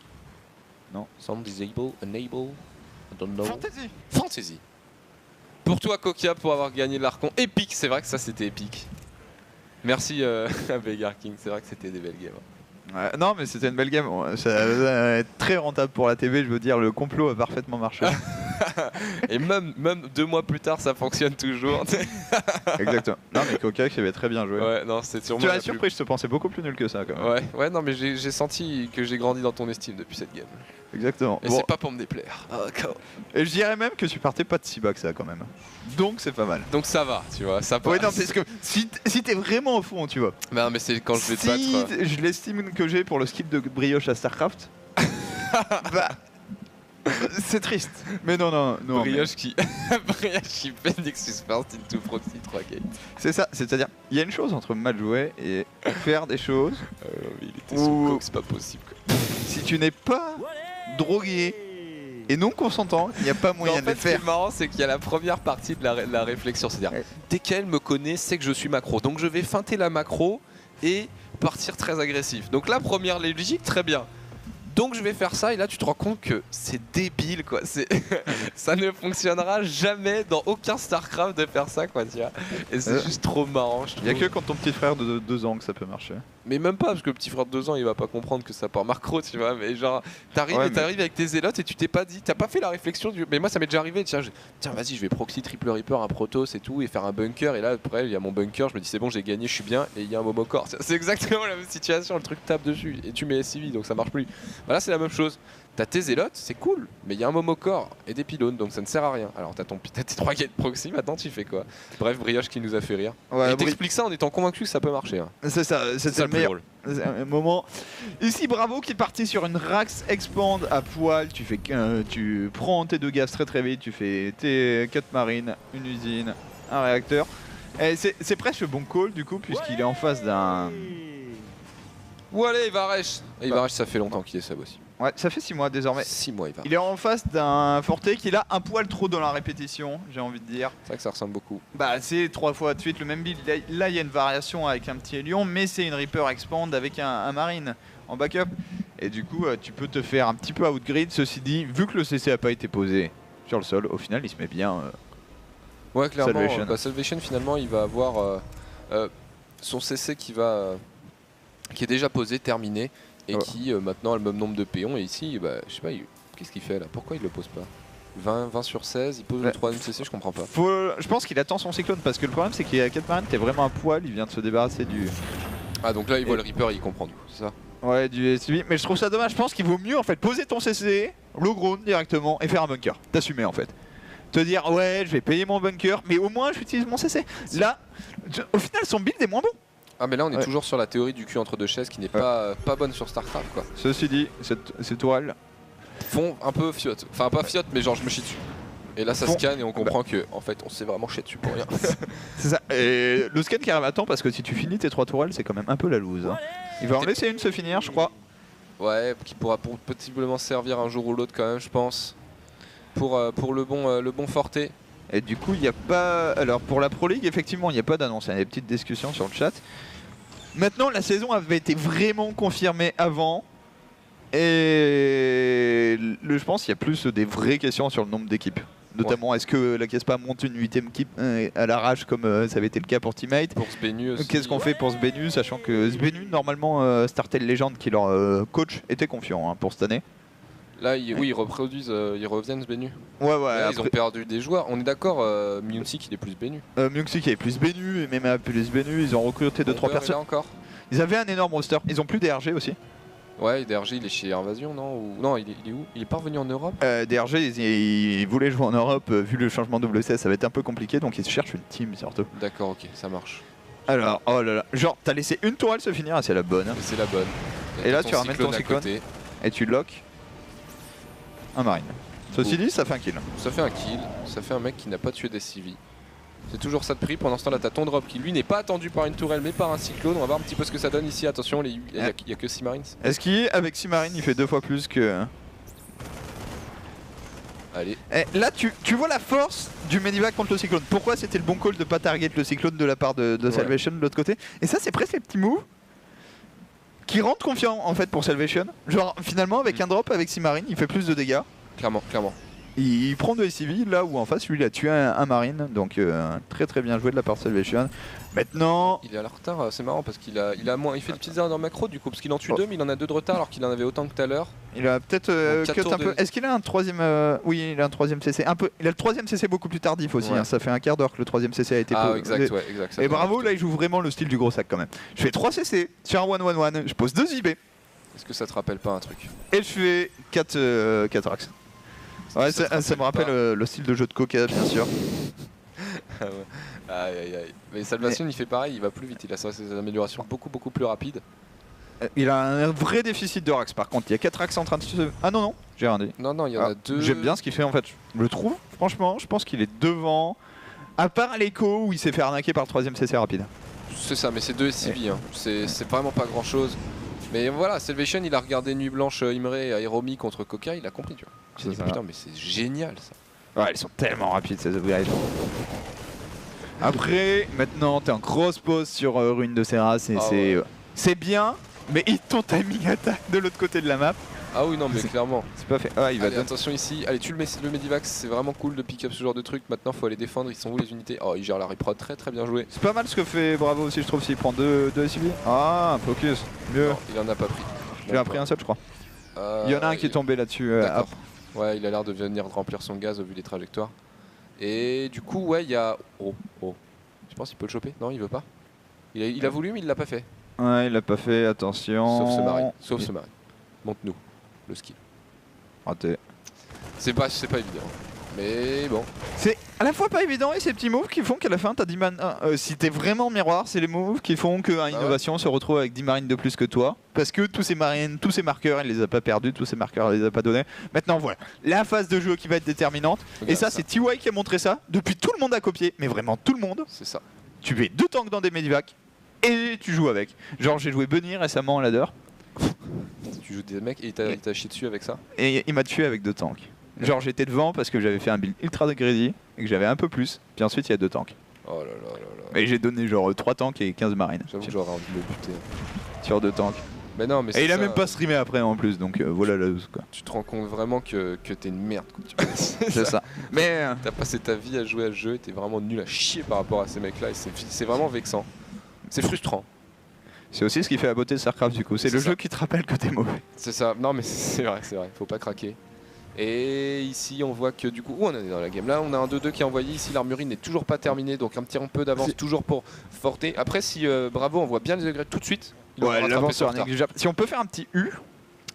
Non. Sound disable, enable, I don't know. Fantasy. Fantasy. Pour toi, Cokia, pour avoir gagné l'Archon épique, c'est vrai que ça c'était épique. Merci à Vegar King, c'est vrai que c'était des belles games. Ouais, non mais c'était une belle game, ça va être très rentable pour la TV, je veux dire, le complot a parfaitement marché. Et même 2 mois plus tard ça fonctionne toujours. Exactement. Non mais Coca qui avait très bien joué. Ouais, non, c'est sûrement. Tu as surpris, je te pensais beaucoup plus nul que ça quand même. Ouais, non mais j'ai senti que j'ai grandi dans ton estime depuis cette game. Exactement. Et c'est pas pour me déplaire. Et je dirais même que tu partais pas de si bas que ça quand même. Donc c'est pas mal. Donc ça va, tu vois, ça passe. Ouais non, parce que si t'es vraiment au fond, tu vois. Non mais c'est quand je vais te battre. Je l'estime que j'ai pour le skip de Brioche à StarCraft. Bah c'est triste. Mais non. Brioche qui fait Nexus First into Proxy 3 Gate. C'est ça, c'est-à-dire, il y a une chose entre mal jouer et faire des choses. Mais il était sous coke, c'est pas possible quoi. Si tu n'es pas drogué et non consentant, il n'y a pas moyen de le faire. Ce qui est marrant, c'est qu'il y a la première partie de la réflexion, c'est-à-dire dès qu'elle me connaît, sait que je suis macro, donc je vais feinter la macro et partir très agressif. Donc la première logique, très bien. Donc je vais faire ça et là tu te rends compte que c'est débile quoi, ça ne fonctionnera jamais dans aucun StarCraft de faire ça quoi, tu vois. Et c'est juste trop marrant je trouve. Il n'y a que quand ton petit frère de 2 ans que ça peut marcher. Mais même pas, parce que le petit frère de 2 ans il va pas comprendre que ça part macro tu vois, mais genre t'arrives avec tes zélotes et tu t'es pas dit, t'as pas fait la réflexion du... Mais moi ça m'est déjà arrivé, tiens vas-y je vais proxy triple Reaper, un Protoss et tout et faire un bunker et là après il y a mon bunker, je me dis c'est bon j'ai gagné, je suis bien et il y a un Momocor. C'est exactement la même situation, le truc tape dessus et tu mets SCV donc ça marche plus. Voilà, c'est la même chose. T'as tes zélotes, c'est cool, mais il y a un Momocor et des pylônes, donc ça ne sert à rien. Alors t'as tes 3 gates proxy, maintenant tu fais quoi? Bref, Brioche qui nous a fait rire. Ouais, et t'expliques ça en étant convaincu que ça peut marcher. Hein. C'est ça, c'était le meilleur moment. Ici, Bravo qui est parti sur une Rax Expand à poil. Tu prends tes 2 gaz très vite, tu fais tes 4 marines, une usine un réacteur. C'est presque le bon call du coup, puisqu'il est en face d'un... Allez, Ivarech. Et Ivarech, ça fait longtemps qu'il est sub aussi. Ouais, ça fait 6 mois désormais. 6 mois, Ivarech. Il est en face d'un Forte qui a un poil trop dans la répétition, j'ai envie de dire. C'est vrai que ça ressemble beaucoup. Bah, c'est 3 fois de suite le même build. Là, il y a une variation avec un petit Hélion, mais c'est une Reaper Expand avec un Marine en backup. Et du coup, tu peux te faire un petit peu outgrid. Ceci dit, vu que le CC a pas été posé sur le sol, au final, il se met bien. Ouais, clairement. Salvation. Salvation, finalement, il va avoir son CC qui est déjà posé, terminé, et qui maintenant a le même nombre de péons. Et ici, bah, je sais pas, qu'est-ce qu'il fait là? Pourquoi il le pose pas? 20 sur 16, il pose le 3ème CC, je comprends pas. Je pense qu'il attend son cyclone parce que le problème c'est qu'il y a 4 marines, t'es vraiment à poil, il vient de se débarrasser du... Ah donc là il voit le Reaper et il comprend du coup, c'est ça? Ouais, du SUV, mais je trouve ça dommage, je pense qu'il vaut mieux en fait poser ton CC, low ground directement et faire un bunker, t'assumer en fait. Te dire ouais je vais payer mon bunker mais au moins j'utilise mon CC. Là, au final son build est moins bon. Ah mais là on est toujours sur la théorie du cul entre deux chaises qui n'est pas bonne sur StarCraft quoi. Ceci dit, ces tourelles font un peu fiotte, enfin pas fiotte mais genre je me chie dessus. Et là ça scanne et on comprend que en fait on s'est vraiment chié dessus pour rien. C'est ça, et le scan qui arrive à temps parce que si tu finis tes 3 tourelles c'est quand même un peu la loose. Hein. Il va en laisser une se finir je crois. Ouais, qui pourra possiblement servir un jour ou l'autre quand même je pense. Pour le bon Forte. Et du coup il n'y a pas... Alors pour la Pro League effectivement il n'y a pas d'annonce, il y a des petites discussions sur le chat. Maintenant la saison avait été vraiment confirmée avant. Et je pense qu'il y a plus des vraies questions sur le nombre d'équipes. Notamment, est-ce que la Kespa monte une 8ème équipe à l'arrache comme ça avait été le cas pour Teammate? Pour Sbenu aussi. Qu'est-ce qu'on fait pour Sbenu, sachant que Sbenu, normalement, Startel Legend, qui leur coach, était confiant hein, pour cette année. Là, oui, ils reproduisent, ils reviennent Sbenu. Ouais, Là, après... ils ont perdu des joueurs. On est d'accord, Myunsi il est plus Sbenu. Myunsi qui est plus Sbenu, et même plus Sbenu, ils ont recruté 2-3 personnes. Encore. Ils avaient un énorme roster. Ils ont plus DRG aussi. Ouais, DRG il est chez Invasion, non? Ou... Non, il est où? Il est pas revenu en Europe? DRG, ils voulaient jouer en Europe, vu le changement de WCS, ça va être un peu compliqué, donc ils cherchent une team surtout. D'accord, ok, ça marche. Alors, oh là là, genre t'as laissé une tourelle se finir et c'est la bonne. C'est la bonne. Et là tu ramènes ton cyclone et tu lock un marine. Ceci dit, ça fait un kill. Ça fait un kill, ça fait un mec qui n'a pas tué des civils. C'est toujours ça de prix. Pendant ce temps là t'as ton drop qui lui n'est pas attendu par une tourelle mais par un cyclone. On va voir un petit peu ce que ça donne ici. Attention, il y a que 6 marines. Est-ce qu'avec 6 marines il fait 2 fois plus que... Allez. Et là tu vois la force du Medivac contre le cyclone. Pourquoi c'était le bon call de pas target le cyclone de la part de Salvation de l'autre côté. Et ça c'est presque les petits moves qui rendent confiant en fait pour Salvation. Genre finalement avec un drop avec 6 marines il fait plus de dégâts. Clairement. Il prend de SCV là où en face lui il a tué un marine, donc très bien joué de la part de Salvation. Maintenant... Il est à la retard, c'est marrant parce qu'il a moins, il fait des petites erreurs dans le macro du coup parce qu'il en tue 2 mais il en a 2 de retard alors qu'il en avait autant que tout à l'heure. Il a peut-être cut un peu. Est-ce qu'il a un troisième oui il a un troisième CC un peu. Il a le troisième CC beaucoup plus tardif aussi, hein. Ça fait un quart d'heure que le troisième CC a été posé. Exact. Et bravo, là il joue vraiment le style du gros sac quand même. Je fais 3 CC sur un 1-1-1, je pose 2 IB. Est-ce que ça te rappelle pas un truc? Et je fais 4 axes. Ouais, ça me rappelle le style de jeu de Coca, bien sûr. Aïe. Mais Salvation il fait pareil, il va plus vite, il a ses améliorations beaucoup plus rapides. Il a un vrai déficit de rax par contre, il y a 4 axes en train de se... Ah non, j'ai rien dit. Non, il y en a 2. J'aime bien ce qu'il fait en fait, je le trouve, franchement, je pense qu'il est devant. À part l'écho où il s'est fait arnaquer par le 3ème CC rapide. C'est ça, mais c'est 2 SCV, hein. C'est vraiment pas grand chose. Mais voilà, Salvation il a regardé Nuit Blanche, Imre et Aeromi contre Coca, il a compris tu vois. Il s'est dit putain mais c'est génial ça. Ouais, ils sont tellement rapides ces upgrades. Après, maintenant t'es en grosse pause sur Ruine de Serra, c'est bien, mais ils t'ont timing attack de l'autre côté de la map. Ah oui non mais clairement. C'est pas fait. Ah, il va attention ici, allez tu le Medivac, c'est vraiment cool de pick up ce genre de truc. Maintenant faut aller défendre, ils sont où les unités? Oh il gère la reprod très bien joué. C'est pas mal ce que fait Bravo aussi je trouve s'il prend 2 SUV. Ah focus, mieux. Non, il en a pas pris. Il en a pris un seul je crois. Il y en a un qui est tombé là-dessus. Ouais il a l'air de venir remplir son gaz au vu des trajectoires. Et du coup ouais il y a... Oh. Je pense qu'il peut le choper. Non il veut pas. Il a voulu mais il l'a pas fait. Ouais il l'a pas fait, attention. Sauf ce marine. Monte-nous le skill. Raté. C'est pas évident. Mais bon. C'est à la fois pas évident et ces petits moves qui font qu'à la fin t'as 10 mana. Si t'es vraiment miroir, c'est les moves qui font qu'un innovation se retrouve avec 10 marines de plus que toi. Parce que tous ces marines, tous ces marqueurs, il les a pas perdus, tous ces marqueurs, il les a pas donnés. Maintenant voilà, la phase de jeu qui va être déterminante. Regarde et ça, c'est TY qui a montré ça. Depuis tout le monde a copié, mais vraiment tout le monde. C'est ça. Tu mets 2 tanks dans des medivacs et tu joues avec. Genre j'ai joué Bunny récemment à ladder. Tu joues des mecs et il t'a chié dessus avec ça. Et il m'a tué avec 2 tanks. Genre j'étais devant parce que j'avais fait un build ultra greedy et que j'avais un peu plus. Puis ensuite il y a 2 tanks. Oh là là là là. Et j'ai donné genre 3 tanks et 15 marines. J'avoue que j'aurais envie de le buter. Sur 2 tanks. Mais non, mais et il a même pas streamé après en plus, donc voilà la loose quoi. Tu te rends compte vraiment que t'es une merde quoi. C'est ça. Mais t'as passé ta vie à jouer à ce jeu et t'es vraiment nul à chier par rapport à ces mecs là et c'est vraiment vexant. C'est frustrant. C'est aussi ce qui fait la beauté de StarCraft du coup, c'est le jeu qui te rappelle que t'es mauvais. C'est ça, non mais c'est vrai, faut pas craquer. Et ici on voit que du coup, on est dans la game là, on a un 2-2 qui est envoyé, ici l'armurerie n'est toujours pas terminée, donc un petit peu d'avance toujours pour Forte. Après si Bravo on voit bien les upgrades tout de suite, ouais, l'avance sera négligeable. Si on peut faire un petit U.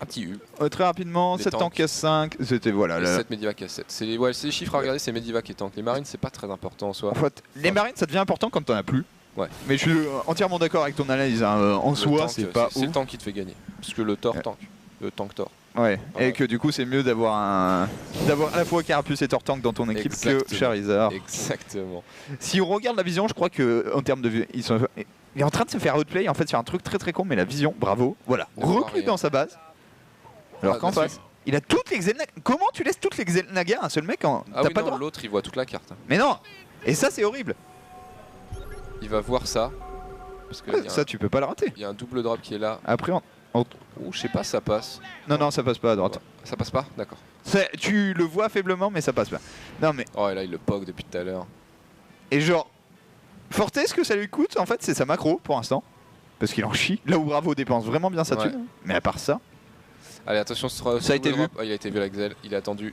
Un petit U. Très rapidement, 7 tanks S5, c'était voilà. 7 Medivac S7. C'est les chiffres à regarder, c'est Medivac et tank. Les marines c'est pas très important en soi. En fait, les marines ça devient important quand t'en as plus. Ouais. Mais je suis entièrement d'accord avec ton analyse. En soi, c'est pas ouf. C'est le tank qui te fait gagner. Parce que le Thor tank. Le tank Thor. Ouais. Et que du coup, c'est mieux d'avoir à la fois Carapuce et Thor tank dans ton équipe que Charizard. Exactement. Si on regarde la vision, je crois que en termes de vue, il est en train de se faire outplay en fait sur un truc très très con, mais la vision, bravo. Voilà. Reclus dans sa base. Alors qu'en face, il a toutes les Xelnaga. Comment tu laisses toutes les Xelnaga à un seul mec quand t'as pas le droit? L'autre il voit toute la carte. Mais non. Et ça, c'est horrible. Il va voir ça. Parce que ça, tu peux pas le rater. Il y a un double drop qui est là. Après, je sais pas, ça passe. Non, ça passe pas à droite. Ouais. Ça passe pas? D'accord. Tu le vois faiblement, mais ça passe pas. Non, mais. Oh, et là, il le poke depuis tout à l'heure. Et genre, Forte, ce que ça lui coûte, en fait, c'est sa macro pour l'instant. Parce qu'il en chie. Là où Bravo dépense vraiment bien sa thune. Mais à part ça. Allez, attention, ça a été vu. Il a été vu avec Xel, il a attendu.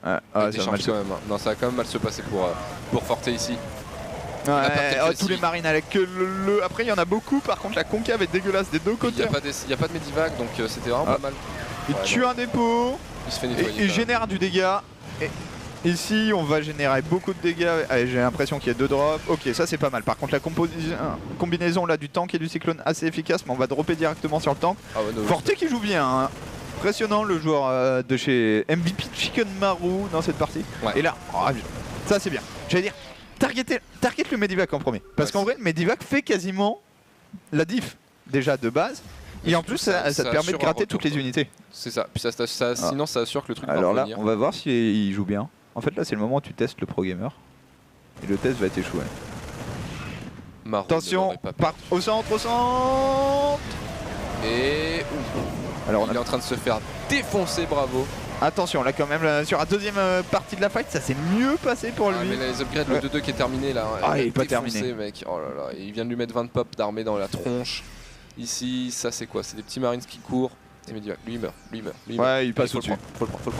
Ça va mal quand même. Non, ça va quand même mal se passer pour Forte ici. Ouais, tous les marines avec le. Après, il y en a beaucoup. Par contre, la concave est dégueulasse des deux côtés. Il n'y a pas de Medivac, donc c'était vraiment pas mal. Il tue un dépôt. Il se fait nettoyer. Il génère du dégât. Et ici, on va générer beaucoup de dégâts. Allez, j'ai l'impression qu'il y a 2 drops. Ok, ça c'est pas mal. Par contre, la combinaison là du tank et du cyclone assez efficace, mais on va dropper directement sur le tank. Forte qui joue bien. Hein. Impressionnant le joueur de chez MVP Chicken Maru dans cette partie. Ouais. Et là, ça c'est bien. J'allais dire. Target le Medivac en premier. Parce qu'en vrai, le Medivac fait quasiment la diff déjà de base. Et en plus, ça te permet de gratter toutes les unités. C'est ça. Puis sinon, ça assure que le truc va alors là, revenir. on va voir s'il joue bien. En fait, là, c'est le moment où tu testes le pro gamer. Et le test va être échoué. Attention, au centre. Et. Alors, il est en train de se faire défoncer, Bravo. Attention, là quand même, sur la deuxième partie de la fight, ça s'est mieux passé pour lui. Mais là, les upgrades, le 2-2 qui est terminé là. Il est pas terminé. Mec. Oh là là, il vient de lui mettre 20 pop d'armée dans la tronche. Ici, ça c'est quoi? C'est des petits marines qui courent. Et Medivac, lui il meurt. Ouais, il passe au-dessus. Faut le prendre.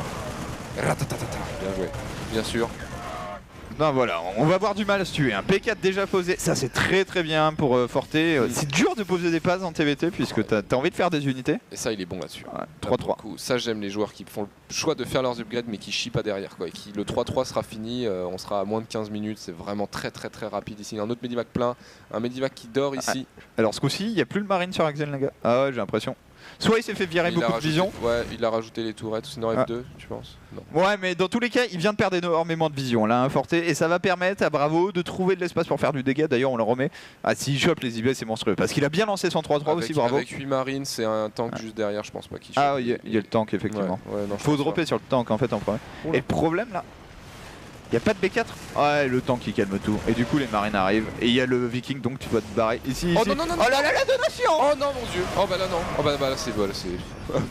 Bien joué, bien sûr. Non, voilà, on va avoir du mal à se tuer. Un P4 déjà posé, ça c'est très très bien pour Forte. C'est dur de poser des passes en TVT puisque t'as envie de faire des unités. Et ça, il est bon là-dessus. 3-3. Ça, j'aime les joueurs qui font le choix de faire leurs upgrades mais qui chient pas derrière. Quoi. Et le 3-3 sera fini, on sera à moins de 15 minutes. C'est vraiment très rapide ici. Un autre Medivac plein, un Medivac qui dort ici. Alors ce coup-ci, il n'y a plus le marine sur Axel Naga. Ah ouais, j'ai l'impression. Soit il s'est fait virer beaucoup de vision. Ouais, il a rajouté les tourelles, sinon F2, tu penses? Non. Ouais, mais dans tous les cas, il vient de perdre énormément de vision là, hein, Forte, et ça va permettre à Bravo de trouver de l'espace pour faire du dégât. D'ailleurs, on le remet. Ah, s'il chope les IB, c'est monstrueux. Parce qu'il a bien lancé son 3-3 aussi, Bravo. Avec 8 marines, c'est un tank juste derrière, je pense pas qu'il chope. Ah, il y a le tank, effectivement. Faut dropper sur le tank en fait en premier. Et le problème là, il n'y a pas de B4. Ouais, le tank qui calme tout. Et du coup, les marines arrivent. Et il y a le viking, donc tu vas te barrer ici. Oh non, non, non, oh là là, la donation. Oh non, mon dieu. Oh bah là, non. Oh bah là, c'est voilà,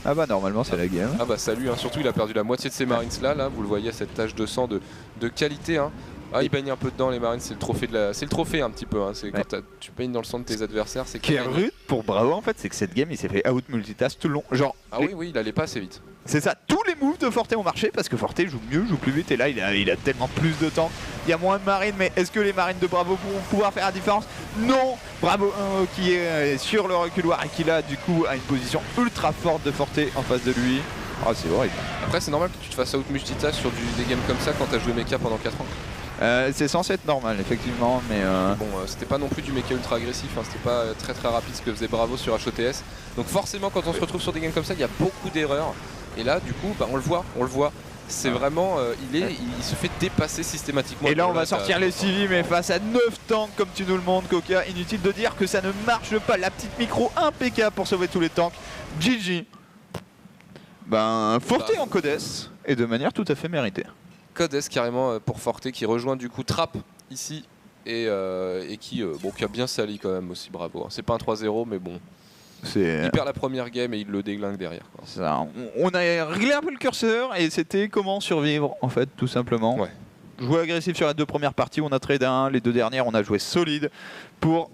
ah bah, normalement, c'est la game. Ah bah, salut. Hein. Surtout, il a perdu la moitié de ses marines là. Vous le voyez, cette tache de sang de qualité. Hein. Ah, il baigne un peu dedans, les marines. C'est le trophée c'est le trophée un petit peu. Hein. C'est quand tu baignes dans le sang de tes adversaires. C'est qui est rude pour Bravo en fait, c'est que cette game, il s'est fait out multitask tout le long. Genre. Ah oui, il allait pas assez vite. C'est ça, tous les moves de Forte ont marché parce que Forte joue mieux, joue plus vite et là il a tellement plus de temps. Il y a moins de marines, mais est-ce que les marines de Bravo vont pouvoir faire la différence? Non. Bravo qui est sur le reculoir et qui là du coup a une position ultra forte de Forte en face de lui. Ah, c'est horrible. Après, c'est normal que tu te fasses out multitask sur des games comme ça quand t'as joué mecha pendant 4 ans. C'est censé être normal, effectivement, mais Bon, c'était pas non plus du mecha ultra agressif, hein, c'était pas très rapide ce que faisait Bravo sur HOTS. Donc forcément, quand on se retrouve sur des games comme ça, il y a beaucoup d'erreurs. Et là, du coup, bah, on le voit. C'est vraiment, il se fait dépasser systématiquement. Et là, on va sortir les civils, mais face à 9 tanks, comme tu nous le montres, Coca. Inutile de dire que ça ne marche pas. La petite micro impeccable pour sauver tous les tanks. GG. Ben, Forte en Codes, et de manière tout à fait méritée. Codes carrément pour Forte qui rejoint du coup Trap ici et qui a bien sali quand même aussi, Bravo. C'est pas un 3-0 mais bon. Il perd la première game et il le déglingue derrière. Quoi. Ça, on a réglé un peu le curseur et c'était comment survivre en fait tout simplement. Ouais. Jouer agressif sur les 2 premières parties, on a trade 1, les 2 dernières on a joué solide pour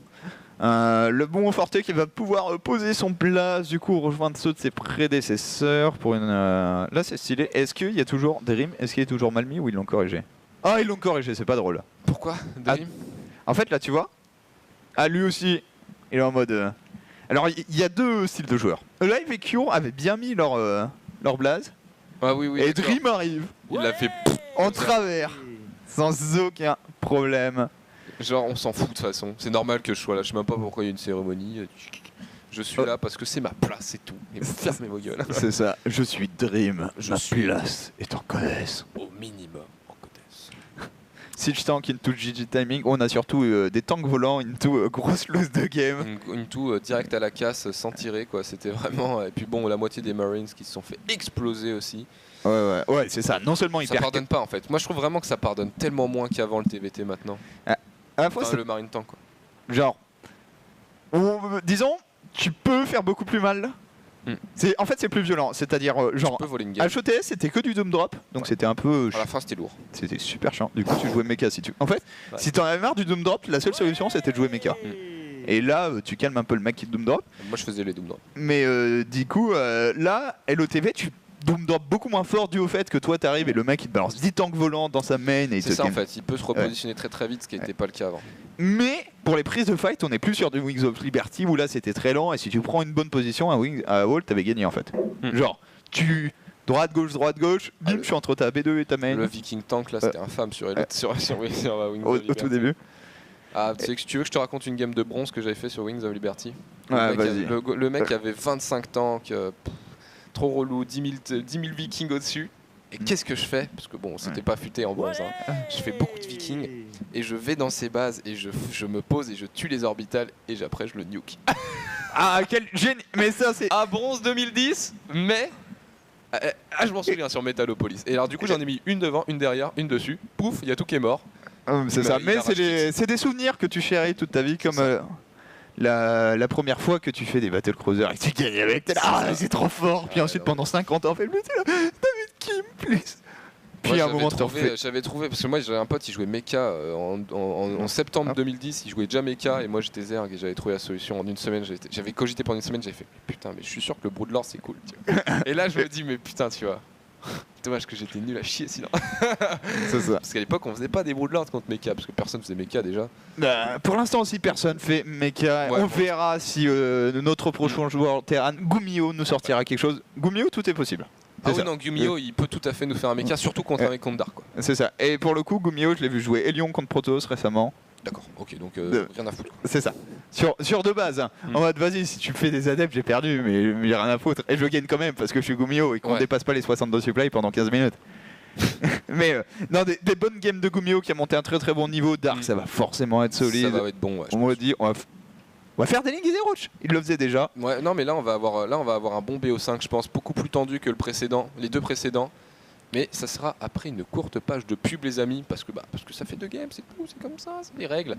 le bon Forte qui va pouvoir poser son place, du coup rejoindre ceux de ses prédécesseurs pour une... Là c'est stylé. Est-ce qu'il y a toujours Dream? Est-ce qu'il est toujours mal mis ou ils l'ont corrigé? Ah, ils l'ont corrigé, c'est pas drôle. Pourquoi Dream? En fait là tu vois, lui aussi il est en mode... Alors il y a 2 styles de joueurs. Live et Cure avaient bien mis leur blaze. Ah oui, et Dream arrive. Il l'a fait en travers, sans aucun problème. Genre on s'en fout de toute façon. C'est normal que je sois là. Je sais même pas pourquoi il y a une cérémonie. Je suis là parce que c'est ma place, c'est tout. Et vous fermez vos gueules. C'est ça. Je suis Dream. Ma place est en Codes. Au minimum en Codes. Siege tank into GG timing. On a surtout des tanks volants into grosse loose de game. Into direct à la casse sans tirer quoi. C'était vraiment. Et puis bon, la moitié des Marines qui se sont fait exploser aussi. Ouais, c'est ça. Non seulement il ça pardonne pas en fait. Moi je trouve vraiment que ça pardonne tellement moins qu'avant le TVT maintenant. À la fois, enfin, le Marine Tank quoi. Genre, disons, tu peux faire beaucoup plus mal. En fait c'est plus violent, c'est-à-dire genre HOTS c'était que du Doom Drop, donc c'était un peu... À la fin c'était lourd. C'était super chiant, du coup tu jouais mecha si tu... En fait, si t'en avais marre du Doom Drop, la seule solution c'était de jouer mecha. Et là tu calmes un peu le mec qui te Doom Drop. Moi je faisais les Doom Drop. Mais du coup là, LOTV tu Doom Drop beaucoup moins fort dû au fait que toi t'arrives et le mec il te balance 10 tanks volants dans sa main et c'est ça en fait, il peut se repositionner très vite, ce qui n'était pas le cas avant. Mais pour les prises de fight, on est plus sur du Wings of Liberty où là c'était très lent et si tu prends une bonne position à Wall, t'avais gagné en fait. Genre, droite-gauche, bim, je suis entre ta B2 et ta main. Le Viking Tank là c'était infâme sur Wings of Liberty. Au tout début. Ah, tu sais que tu veux que je te raconte une game de bronze que j'avais fait sur Wings of Liberty? Le mec avait 25 tanks, trop relou, 10 000 Vikings au-dessus. Et qu'est-ce que je fais? Parce que bon, c'était pas futé en bronze. Hein. Je fais beaucoup de Vikings et je vais dans ses bases et je me pose et je tue les orbitales et après je le nuke. Ah, quel génie! Mais ça, c'est. À bronze 2010, mais. je m'en souviens sur Metalopolis. Et alors, du coup, j'en ai mis une devant, une derrière, une dessus. Pouf, il y a tout qui est mort. C'est ça, mais c'est des souvenirs que tu chéris toute ta vie, comme la première fois que tu fais des Battle Cruisers et que tu gagnes avec. C'est trop fort! Puis ensuite, pendant 50 ans, on fait plus. David Kim, please! Puis à un moment, j'avais trouvé, parce que moi j'avais un pote, il jouait mecha en septembre 2010, il jouait déjà mecha et moi j'étais zerg et j'avais trouvé la solution en une semaine. J'avais cogité pendant une semaine, j'avais fait putain, mais je suis sûr que le Broodlord c'est cool. Et là je me dis, mais putain, tu vois, dommage que j'étais nul à chier sinon. C'est ça. Parce qu'à l'époque on faisait pas des Broodlords contre mecha, parce que personne faisait mecha déjà. Pour l'instant aussi, personne fait mecha. On verra si notre prochain joueur Terran, Gumio, nous sortira quelque chose. Gumio, tout est possible. Ah oui, non, Gumio il peut tout à fait nous faire un mecha, surtout contre un mec contre Dark. C'est ça. Et pour le coup, Gumio, je l'ai vu jouer Elion contre Protoss récemment. D'accord, ok, donc rien à foutre. C'est ça. Sur de base, hein. En mode vas-y, si tu me fais des adeptes, j'ai perdu, mais j'ai rien à foutre. Et je gagne quand même parce que je suis Gumio et qu'on dépasse pas les 62 supply pendant 15 minutes. Mais non, des bonnes games de Gumio qui a monté un très bon niveau. Dark, ça va forcément être solide. Ça va être bon, ouais. On m'a dit, on va faire des lignes et des roches. Il le faisait déjà. Ouais, non, mais là on va avoir un bon BO5, je pense, beaucoup plus tendu que les deux précédents. Mais ça sera après une courte page de pub, les amis, parce que ça fait 2 games, c'est tout, c'est comme ça, c'est les règles.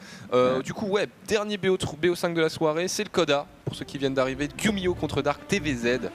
Du coup, dernier BO5 de la soirée, c'est le Coda, pour ceux qui viennent d'arriver, Gumio contre Dark TVZ.